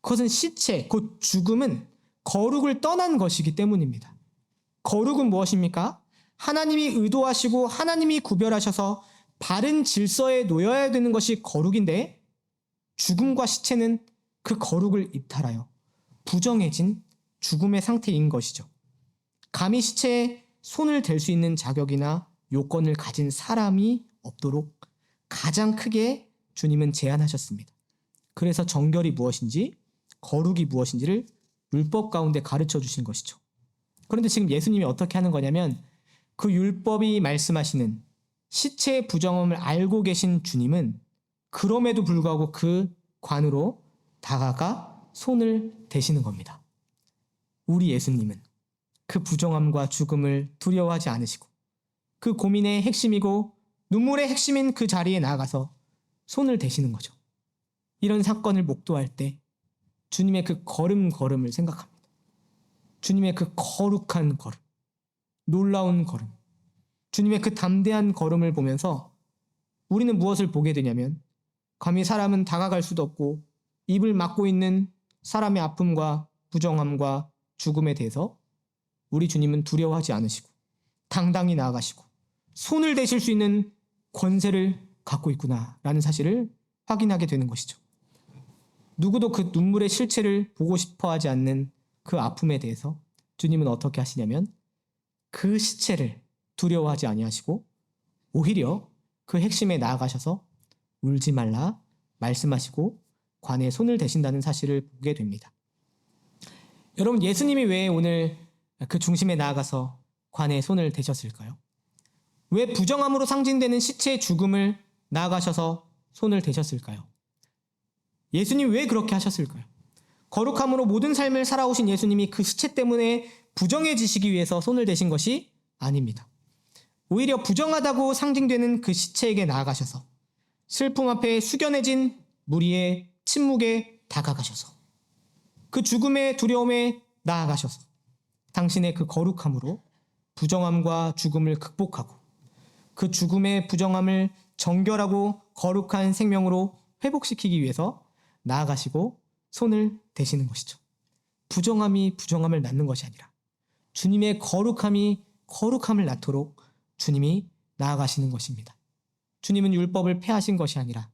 그것은 시체, 곧 죽음은 거룩을 떠난 것이기 때문입니다. 거룩은 무엇입니까? 하나님이 의도하시고 하나님이 구별하셔서 바른 질서에 놓여야 되는 것이 거룩인데 죽음과 시체는 그 거룩을 이탈하여 부정해진 죽음의 상태인 것이죠. 감히 시체에 손을 댈 수 있는 자격이나 요건을 가진 사람이 없도록 가장 크게 주님은 제안하셨습니다. 그래서 정결이 무엇인지 거룩이 무엇인지를 율법 가운데 가르쳐 주신 것이죠. 그런데 지금 예수님이 어떻게 하는 거냐면 그 율법이 말씀하시는 시체의 부정함을 알고 계신 주님은 그럼에도 불구하고 그 관으로 다가가 손을 대시는 겁니다. 우리 예수님은 그 부정함과 죽음을 두려워하지 않으시고 그 고민의 핵심이고 눈물의 핵심인 그 자리에 나아가서 손을 대시는 거죠. 이런 사건을 목도할 때 주님의 그 걸음을 생각합니다. 주님의 그 거룩한 걸음, 놀라운 걸음, 주님의 그 담대한 걸음을 보면서 우리는 무엇을 보게 되냐면 감히 사람은 다가갈 수도 없고 입을 막고 있는 사람의 아픔과 부정함과 죽음에 대해서 우리 주님은 두려워하지 않으시고 당당히 나아가시고 손을 대실 수 있는 권세를 갖고 있구나라는 사실을 확인하게 되는 것이죠. 누구도 그 눈물의 실체를 보고 싶어 하지 않는 그 아픔에 대해서 주님은 어떻게 하시냐면 그 시체를 두려워하지 아니하시고 오히려 그 핵심에 나아가셔서 울지 말라 말씀하시고 관에 손을 대신다는 사실을 보게 됩니다. 여러분, 예수님이 왜 오늘 그 중심에 나아가서 관에 손을 대셨을까요? 왜 부정함으로 상징되는 시체의 죽음을 나아가셔서 손을 대셨을까요? 예수님 왜 그렇게 하셨을까요? 거룩함으로 모든 삶을 살아오신 예수님이 그 시체 때문에 부정해지시기 위해서 손을 대신 것이 아닙니다. 오히려 부정하다고 상징되는 그 시체에게 나아가셔서 슬픔 앞에 숙연해진 무리의 침묵에 다가가셔서 그 죽음의 두려움에 나아가셔서 당신의 그 거룩함으로 부정함과 죽음을 극복하고 그 죽음의 부정함을 정결하고 거룩한 생명으로 회복시키기 위해서 나아가시고 손을 대시는 것이죠. 부정함이 부정함을 낳는 것이 아니라 주님의 거룩함이 거룩함을 낳도록 주님이 나아가시는 것입니다. 주님은 율법을 폐하신 것이 아니라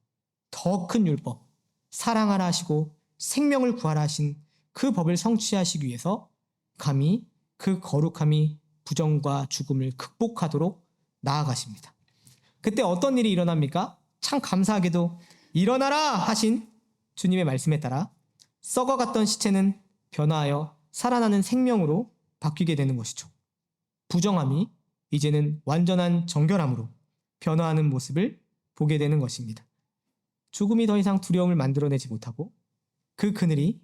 더 큰 율법, 사랑하라 하시고 생명을 구하라 하신 그 법을 성취하시기 위해서 감히 그 거룩함이 부정과 죽음을 극복하도록 나아가십니다. 그때 어떤 일이 일어납니까? 참 감사하게도 일어나라 하신 주님의 말씀에 따라 썩어갔던 시체는 변화하여 살아나는 생명으로 바뀌게 되는 것이죠. 부정함이 이제는 완전한 정결함으로 변화하는 모습을 보게 되는 것입니다. 죽음이 더 이상 두려움을 만들어내지 못하고 그 그늘이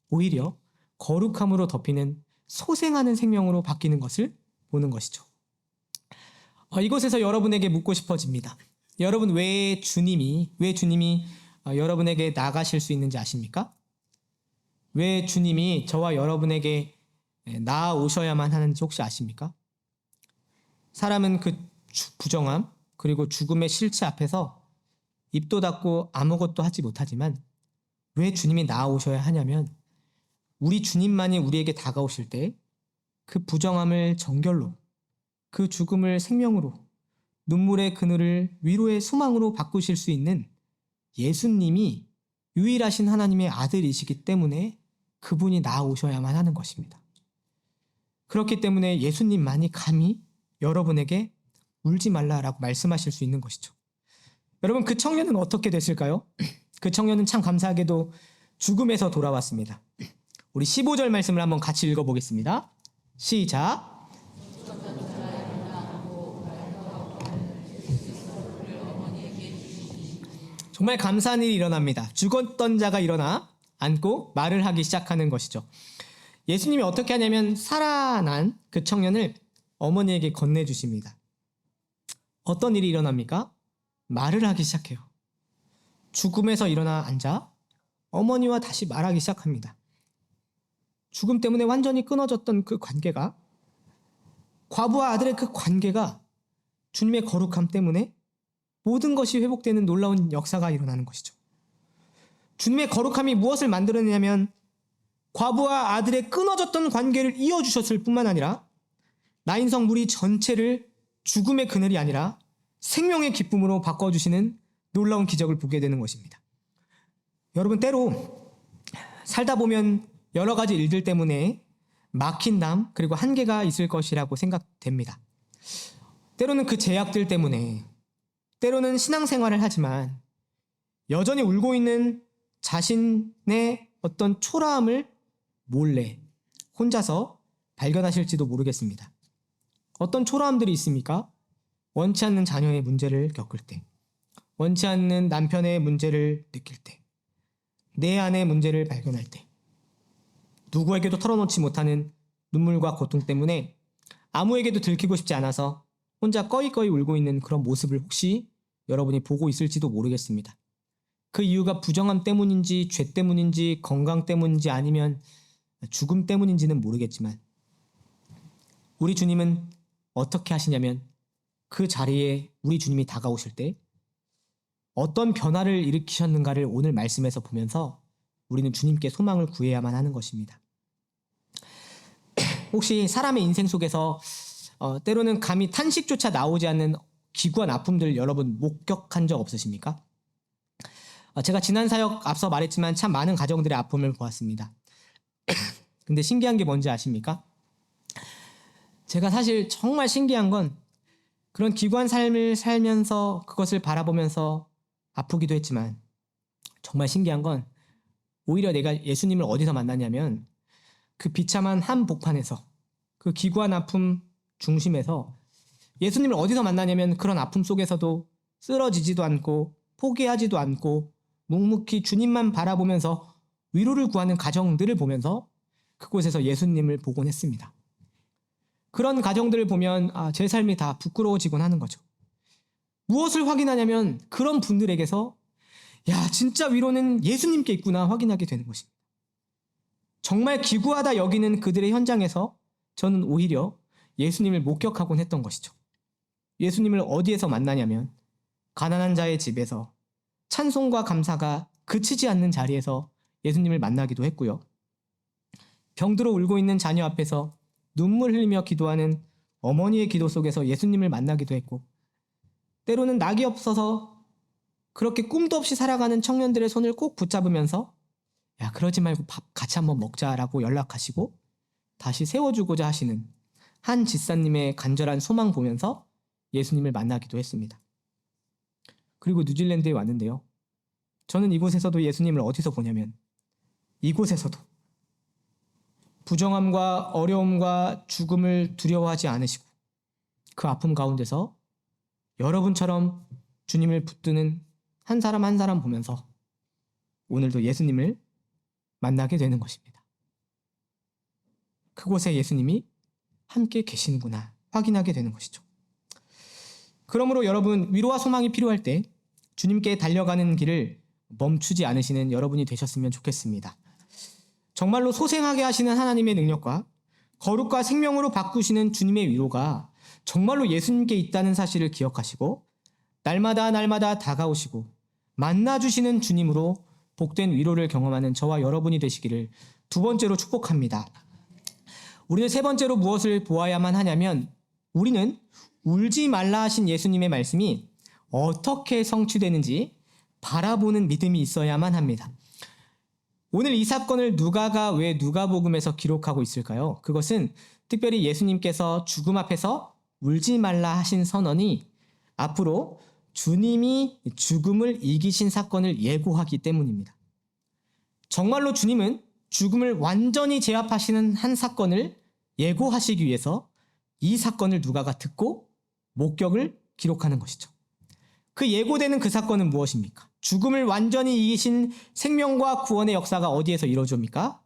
오히려 거룩함으로 덮이는 소생하는 생명으로 바뀌는 것을 보는 것이죠. 이곳에서 여러분에게 묻고 싶어집니다. 여러분, 왜 주님이 여러분에게 나가실 수 있는지 아십니까? 왜 주님이 저와 여러분에게 나아오셔야만 하는지 혹시 아십니까? 사람은 그 부정함 그리고 죽음의 실체 앞에서 입도 닫고 아무것도 하지 못하지만 왜 주님이 나아오셔야 하냐면 우리 주님만이 우리에게 다가오실 때 그 부정함을 정결로 그 죽음을 생명으로 눈물의 그늘을 위로의 소망으로 바꾸실 수 있는 예수님이 유일하신 하나님의 아들이시기 때문에 그분이 나아오셔야만 하는 것입니다. 그렇기 때문에 예수님만이 감히 여러분에게 울지 말라라고 말씀하실 수 있는 것이죠. 여러분, 그 청년은 어떻게 됐을까요? 그 청년은 참 감사하게도 죽음에서 돌아왔습니다. 우리 15절 말씀을 한번 같이 읽어보겠습니다. 시작. 정말 감사한 일이 일어납니다. 죽었던 자가 일어나 앉고 말을 하기 시작하는 것이죠. 예수님이 어떻게 하냐면 살아난 그 청년을 어머니에게 건네주십니다. 어떤 일이 일어납니까? 말을 하기 시작해요. 죽음에서 일어나 앉아 어머니와 다시 말하기 시작합니다. 죽음 때문에 완전히 끊어졌던 그 관계가, 과부와 아들의 그 관계가 주님의 거룩함 때문에 모든 것이 회복되는 놀라운 역사가 일어나는 것이죠. 주님의 거룩함이 무엇을 만들어내냐면 과부와 아들의 끊어졌던 관계를 이어주셨을 뿐만 아니라 나인성 무리 전체를 죽음의 그늘이 아니라 생명의 기쁨으로 바꿔주시는 놀라운 기적을 보게 되는 것입니다. 여러분, 때로 살다 보면 여러 가지 일들 때문에 막힌 담 그리고 한계가 있을 것이라고 생각됩니다. 때로는 그 제약들 때문에, 때로는 신앙생활을 하지만 여전히 울고 있는 자신의 어떤 초라함을 몰래 혼자서 발견하실지도 모르겠습니다. 어떤 초라함들이 있습니까? 원치 않는 자녀의 문제를 겪을 때, 원치 않는 남편의 문제를 느낄 때, 내 안의 문제를 발견할 때, 누구에게도 털어놓지 못하는 눈물과 고통 때문에 아무에게도 들키고 싶지 않아서 혼자 꺼이꺼이 울고 있는 그런 모습을 혹시 여러분이 보고 있을지도 모르겠습니다. 그 이유가 부정함 때문인지, 죄 때문인지, 건강 때문인지, 아니면 죽음 때문인지는 모르겠지만, 우리 주님은 어떻게 하시냐면, 그 자리에 우리 주님이 다가오실 때 어떤 변화를 일으키셨는가를 오늘 말씀에서 보면서 우리는 주님께 소망을 구해야만 하는 것입니다. 혹시 사람의 인생 속에서 때로는 감히 탄식조차 나오지 않는 기구한 아픔들을 여러분 목격한 적 없으십니까? 제가 지난 사역 앞서 말했지만 참 많은 가정들의 아픔을 보았습니다. 근데 신기한 게 뭔지 아십니까? 제가 사실 정말 신기한 건 그런 기구한 삶을 살면서 그것을 바라보면서 아프기도 했지만, 정말 신기한 건 오히려 내가 예수님을 어디서 만났냐면 그 비참한 한복판에서, 그 기구한 아픔 중심에서 예수님을 어디서 만나냐면 그런 아픔 속에서도 쓰러지지도 않고 포기하지도 않고 묵묵히 주님만 바라보면서 위로를 구하는 가정들을 보면서 그곳에서 예수님을 보곤 했습니다. 그런 가정들을 보면 제 삶이 다 부끄러워지곤 하는 거죠. 무엇을 확인하냐면 그런 분들에게서 진짜 위로는 예수님께 있구나 확인하게 되는 것입니다. 정말 기구하다 여기는 그들의 현장에서 저는 오히려 예수님을 목격하곤 했던 것이죠. 예수님을 어디에서 만나냐면 가난한 자의 집에서 찬송과 감사가 그치지 않는 자리에서 예수님을 만나기도 했고요. 병들어 울고 있는 자녀 앞에서 눈물 흘리며 기도하는 어머니의 기도 속에서 예수님을 만나기도 했고, 때로는 낙이 없어서 그렇게 꿈도 없이 살아가는 청년들의 손을 꼭 붙잡으면서 그러지 말고 밥 같이 한번 먹자라고 연락하시고 다시 세워주고자 하시는 한 집사님의 간절한 소망 보면서 예수님을 만나기도 했습니다. 그리고 뉴질랜드에 왔는데요. 저는 이곳에서도 예수님을 어디서 보냐면 이곳에서도 부정함과 어려움과 죽음을 두려워하지 않으시고 그 아픔 가운데서 여러분처럼 주님을 붙드는 한 사람 한 사람 보면서 오늘도 예수님을 만나게 되는 것입니다. 그곳에 예수님이 함께 계시는구나 확인하게 되는 것이죠. 그러므로 여러분, 위로와 소망이 필요할 때 주님께 달려가는 길을 멈추지 않으시는 여러분이 되셨으면 좋겠습니다. 정말로 소생하게 하시는 하나님의 능력과 거룩과 생명으로 바꾸시는 주님의 위로가 정말로 예수님께 있다는 사실을 기억하시고 날마다 다가오시고 만나주시는 주님으로 복된 위로를 경험하는 저와 여러분이 되시기를 두 번째로 축복합니다. 우리는 세 번째로 무엇을 보아야만 하냐면, 우리는 울지 말라 하신 예수님의 말씀이 어떻게 성취되는지 바라보는 믿음이 있어야만 합니다. 오늘 이 사건을 누가가 왜 누가복음에서 기록하고 있을까요? 그것은 특별히 예수님께서 죽음 앞에서 울지 말라 하신 선언이 앞으로 주님이 죽음을 이기신 사건을 예고하기 때문입니다. 정말로 주님은 죽음을 완전히 제압하시는 한 사건을 예고하시기 위해서 이 사건을 누가가 듣고 목격을 기록하는 것이죠. 그 예고되는 그 사건은 무엇입니까? 죽음을 완전히 이기신 생명과 구원의 역사가 어디에서 이루어집니까?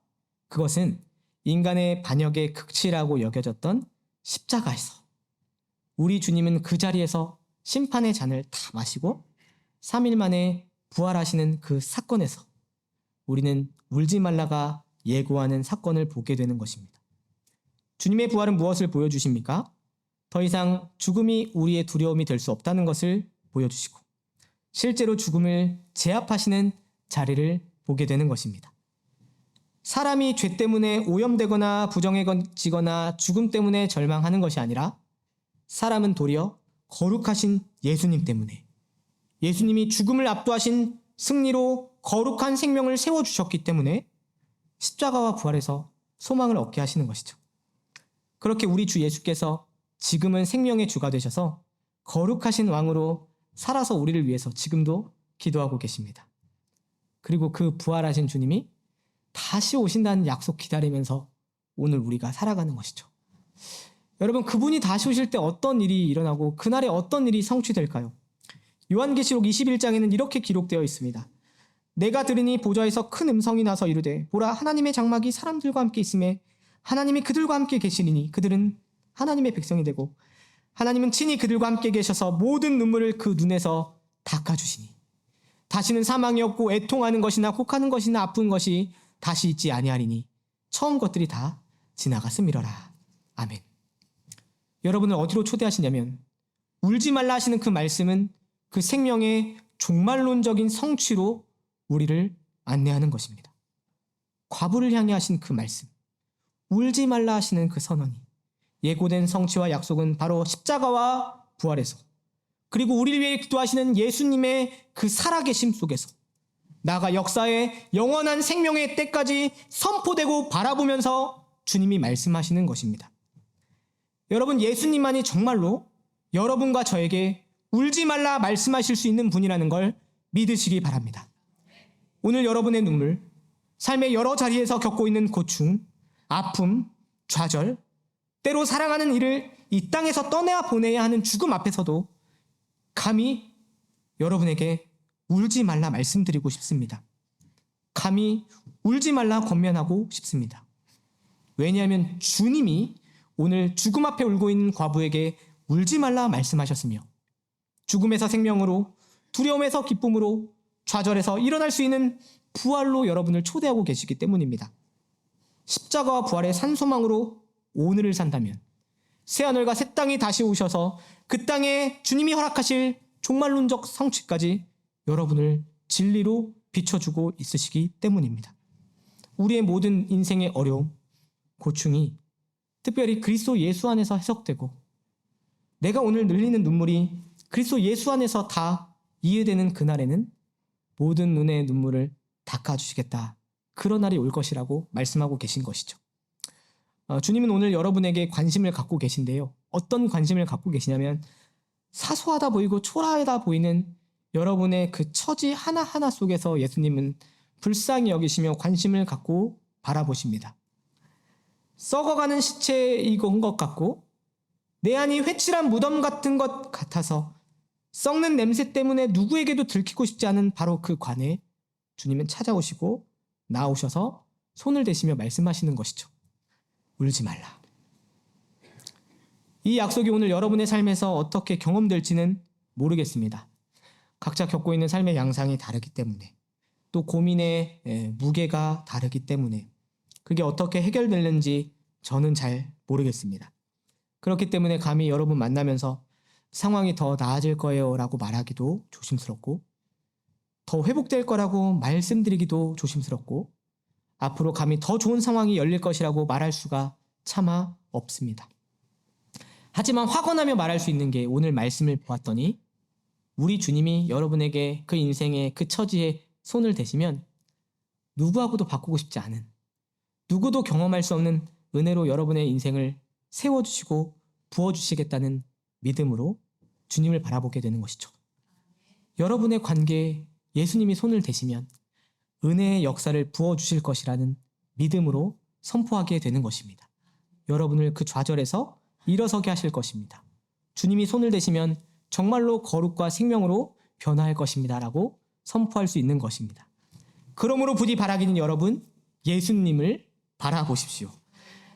그것은 인간의 반역의 극치라고 여겨졌던 십자가에서 우리 주님은 그 자리에서 심판의 잔을 다 마시고 3일 만에 부활하시는 그 사건에서 우리는 울지 말라가 예고하는 사건을 보게 되는 것입니다. 주님의 부활은 무엇을 보여주십니까? 더 이상 죽음이 우리의 두려움이 될 수 없다는 것을 보여주시고 실제로 죽음을 제압하시는 자리를 보게 되는 것입니다. 사람이 죄 때문에 오염되거나 부정해지거나 죽음 때문에 절망하는 것이 아니라 사람은 도리어 거룩하신 예수님 때문에, 예수님이 죽음을 압도하신 승리로 거룩한 생명을 세워주셨기 때문에 십자가와 부활에서 소망을 얻게 하시는 것이죠. 그렇게 우리 주 예수께서 지금은 생명의 주가 되셔서 거룩하신 왕으로 살아서 우리를 위해서 지금도 기도하고 계십니다. 그리고 그 부활하신 주님이 다시 오신다는 약속 기다리면서 오늘 우리가 살아가는 것이죠. 여러분, 그분이 다시 오실 때 어떤 일이 일어나고 그날에 어떤 일이 성취될까요? 요한계시록 21장에는 이렇게 기록되어 있습니다. 내가 들으니 보좌에서 큰 음성이 나서 이르되 보라, 하나님의 장막이 사람들과 함께 있음에 하나님이 그들과 함께 계시리니 그들은 하나님의 백성이 되고 하나님은 친히 그들과 함께 계셔서 모든 눈물을 그 눈에서 닦아주시니 다시는 사망이 없고 애통하는 것이나 혹하는 것이나 아픈 것이 다시 있지 아니하리니 처음 것들이 다 지나갔음이러라. 아멘. 여러분을 어디로 초대하시냐면 울지 말라 하시는 그 말씀은 그 생명의 종말론적인 성취로 우리를 안내하는 것입니다. 과부를 향해 하신 그 말씀, 울지 말라 하시는 그 선언이 예고된 성취와 약속은 바로 십자가와 부활에서, 그리고 우리를 위해 기도하시는 예수님의 그 살아계심 속에서 나아가 역사의 영원한 생명의 때까지 선포되고 바라보면서 주님이 말씀하시는 것입니다. 여러분, 예수님만이 정말로 여러분과 저에게 울지 말라 말씀하실 수 있는 분이라는 걸 믿으시기 바랍니다. 오늘 여러분의 눈물, 삶의 여러 자리에서 겪고 있는 고충, 아픔, 좌절, 때로 사랑하는 이를 이 땅에서 떠내야 보내야 하는 죽음 앞에서도 감히 여러분에게 울지 말라 말씀드리고 싶습니다. 감히 울지 말라 권면하고 싶습니다. 왜냐하면 주님이 오늘 죽음 앞에 울고 있는 과부에게 울지 말라 말씀하셨으며 죽음에서 생명으로, 두려움에서 기쁨으로, 좌절에서 일어날 수 있는 부활로 여러분을 초대하고 계시기 때문입니다. 십자가와 부활의 산소망으로 오늘을 산다면 새하늘과 새 땅이 다시 오셔서 그 땅에 주님이 허락하실 종말론적 성취까지 여러분을 진리로 비춰주고 있으시기 때문입니다. 우리의 모든 인생의 어려움, 고충이 특별히 그리스도 예수 안에서 해석되고 내가 오늘 흘리는 눈물이 그리스도 예수 안에서 다 이해되는 그날에는 모든 눈의 눈물을 닦아주시겠다. 그런 날이 올 것이라고 말씀하고 계신 것이죠. 주님은 오늘 여러분에게 관심을 갖고 계신데요. 어떤 관심을 갖고 계시냐면 사소하다 보이고 초라하다 보이는 여러분의 그 처지 하나하나 속에서 예수님은 불쌍히 여기시며 관심을 갖고 바라보십니다. 썩어가는 시체이건 것 같고 내 안이 회칠한 무덤 같은 것 같아서 썩는 냄새 때문에 누구에게도 들키고 싶지 않은 바로 그 관에 주님은 찾아오시고 나오셔서 손을 대시며 말씀하시는 것이죠. 울지 말라. 이 약속이 오늘 여러분의 삶에서 어떻게 경험될지는 모르겠습니다. 각자 겪고 있는 삶의 양상이 다르기 때문에, 또 고민의 무게가 다르기 때문에 그게 어떻게 해결될는지 저는 잘 모르겠습니다. 그렇기 때문에 감히 여러분 만나면서 상황이 더 나아질 거예요 라고 말하기도 조심스럽고, 더 회복될 거라고 말씀드리기도 조심스럽고, 앞으로 감히 더 좋은 상황이 열릴 것이라고 말할 수가 차마 없습니다. 하지만 확언하며 말할 수 있는 게 오늘 말씀을 보았더니 우리 주님이 여러분에게 그 인생의 그 처지에 손을 대시면 누구하고도 바꾸고 싶지 않은, 누구도 경험할 수 없는 은혜로 여러분의 인생을 세워주시고 부어주시겠다는 믿음으로 주님을 바라보게 되는 것이죠. 여러분의 관계에 예수님이 손을 대시면 은혜의 역사를 부어주실 것이라는 믿음으로 선포하게 되는 것입니다. 여러분을 그 좌절에서 일어서게 하실 것입니다. 주님이 손을 대시면 정말로 거룩과 생명으로 변화할 것입니다 라고 선포할 수 있는 것입니다. 그러므로 부디 바라기는 여러분, 예수님을 바라보십시오.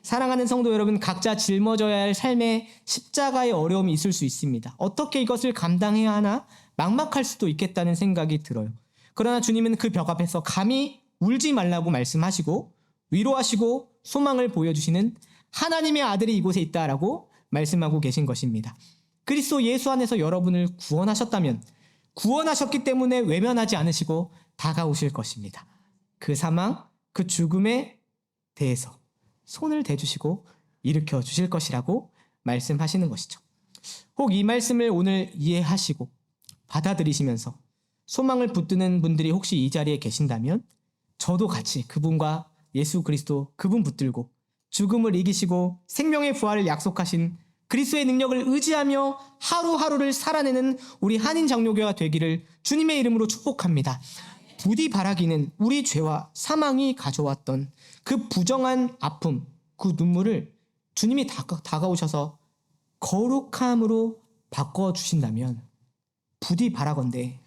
사랑하는 성도 여러분, 각자 짊어져야 할 삶의 십자가의 어려움이 있을 수 있습니다. 어떻게 이것을 감당해야 하나 막막할 수도 있겠다는 생각이 들어요. 그러나 주님은 그 벽 앞에서 감히 울지 말라고 말씀하시고 위로하시고 소망을 보여주시는 하나님의 아들이 이곳에 있다라고 말씀하고 계신 것입니다. 그리스도 예수 안에서 여러분을 구원하셨다면 구원하셨기 때문에 외면하지 않으시고 다가오실 것입니다. 그 사망, 그 죽음에 대해서 손을 대주시고 일으켜 주실 것이라고 말씀하시는 것이죠. 혹 이 말씀을 오늘 이해하시고 받아들이시면서 소망을 붙드는 분들이 혹시 이 자리에 계신다면 저도 같이 그분과 예수 그리스도 그분 붙들고 죽음을 이기시고 생명의 부활을 약속하신 그리스도의 능력을 의지하며 하루하루를 살아내는 우리 한인 장로교가 되기를 주님의 이름으로 축복합니다. 부디 바라기는 우리 죄와 사망이 가져왔던 그 부정한 아픔, 그 눈물을 주님이 다가오셔서 거룩함으로 바꿔주신다면 부디 바라건대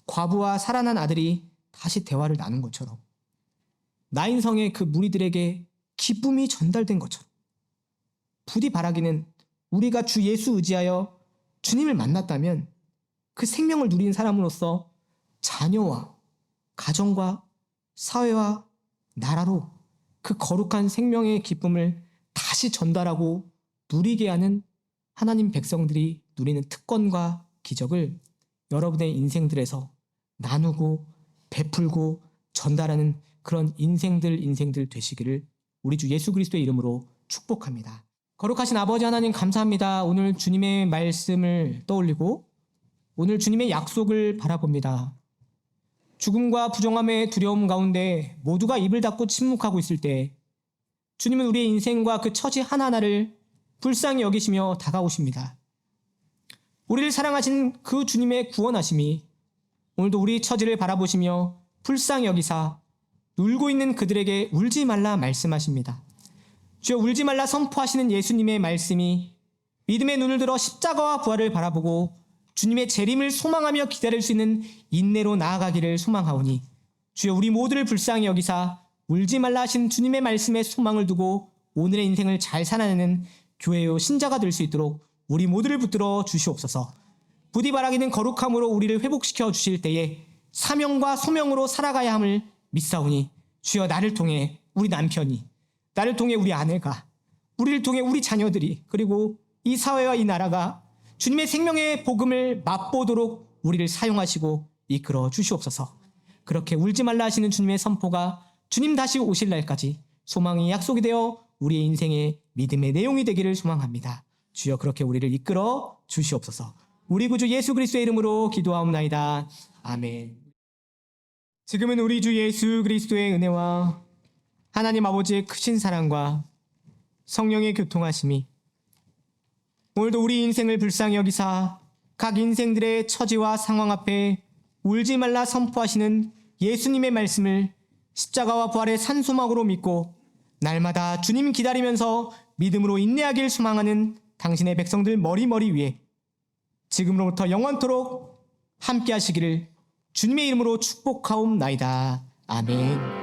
과부와 살아난 아들이 다시 대화를 나눈 것처럼 나인성의 그 무리들에게 기쁨이 전달된 것처럼 부디 바라기는 우리가 주 예수 의지하여 주님을 만났다면 그 생명을 누린 사람으로서 자녀와 가정과 사회와 나라로 그 거룩한 생명의 기쁨을 다시 전달하고 누리게 하는 하나님 백성들이 누리는 특권과 기적을 여러분의 인생들에서 나누고 베풀고 전달하는 그런 인생들 되시기를 우리 주 예수 그리스도의 이름으로 축복합니다. 거룩하신 아버지 하나님 감사합니다. 오늘 주님의 말씀을 떠올리고 오늘 주님의 약속을 바라봅니다. 죽음과 부정함의 두려움 가운데 모두가 입을 닫고 침묵하고 있을 때 주님은 우리의 인생과 그 처지 하나하나를 불쌍히 여기시며 다가오십니다. 우리를 사랑하신 그 주님의 구원하심이 오늘도 우리 처지를 바라보시며 불쌍히 여기사 울고 있는 그들에게 울지 말라 말씀하십니다. 주여 울지 말라 선포하시는 예수님의 말씀이 믿음의 눈을 들어 십자가와 부활을 바라보고 주님의 재림을 소망하며 기다릴 수 있는 인내로 나아가기를 소망하오니 주여 우리 모두를 불쌍히 여기사 울지 말라 하신 주님의 말씀에 소망을 두고 오늘의 인생을 잘 살아내는 교회요 신자가 될 수 있도록 우리 모두를 붙들어 주시옵소서. 부디 바라기는 거룩함으로 우리를 회복시켜 주실 때에 사명과 소명으로 살아가야 함을 믿사오니 주여 나를 통해 우리 남편이, 나를 통해 우리 아내가, 우리를 통해 우리 자녀들이, 그리고 이 사회와 이 나라가 주님의 생명의 복음을 맛보도록 우리를 사용하시고 이끌어 주시옵소서. 그렇게 울지 말라 하시는 주님의 선포가 주님 다시 오실 날까지 소망이 약속이 되어 우리의 인생의 믿음의 내용이 되기를 소망합니다. 주여 그렇게 우리를 이끌어 주시옵소서. 우리 구주 예수 그리스도의 이름으로 기도하옵나이다. 아멘. 지금은 우리 주 예수 그리스도의 은혜와 하나님 아버지의 크신 사랑과 성령의 교통하심이 오늘도 우리 인생을 불쌍히 여기사 각 인생들의 처지와 상황 앞에 울지 말라 선포하시는 예수님의 말씀을 십자가와 부활의 산소막으로 믿고 날마다 주님 기다리면서 믿음으로 인내하길 소망하는 당신의 백성들 머리 위에 지금으로부터 영원토록 함께 하시기를 주님의 이름으로 축복하옵나이다. 아멘.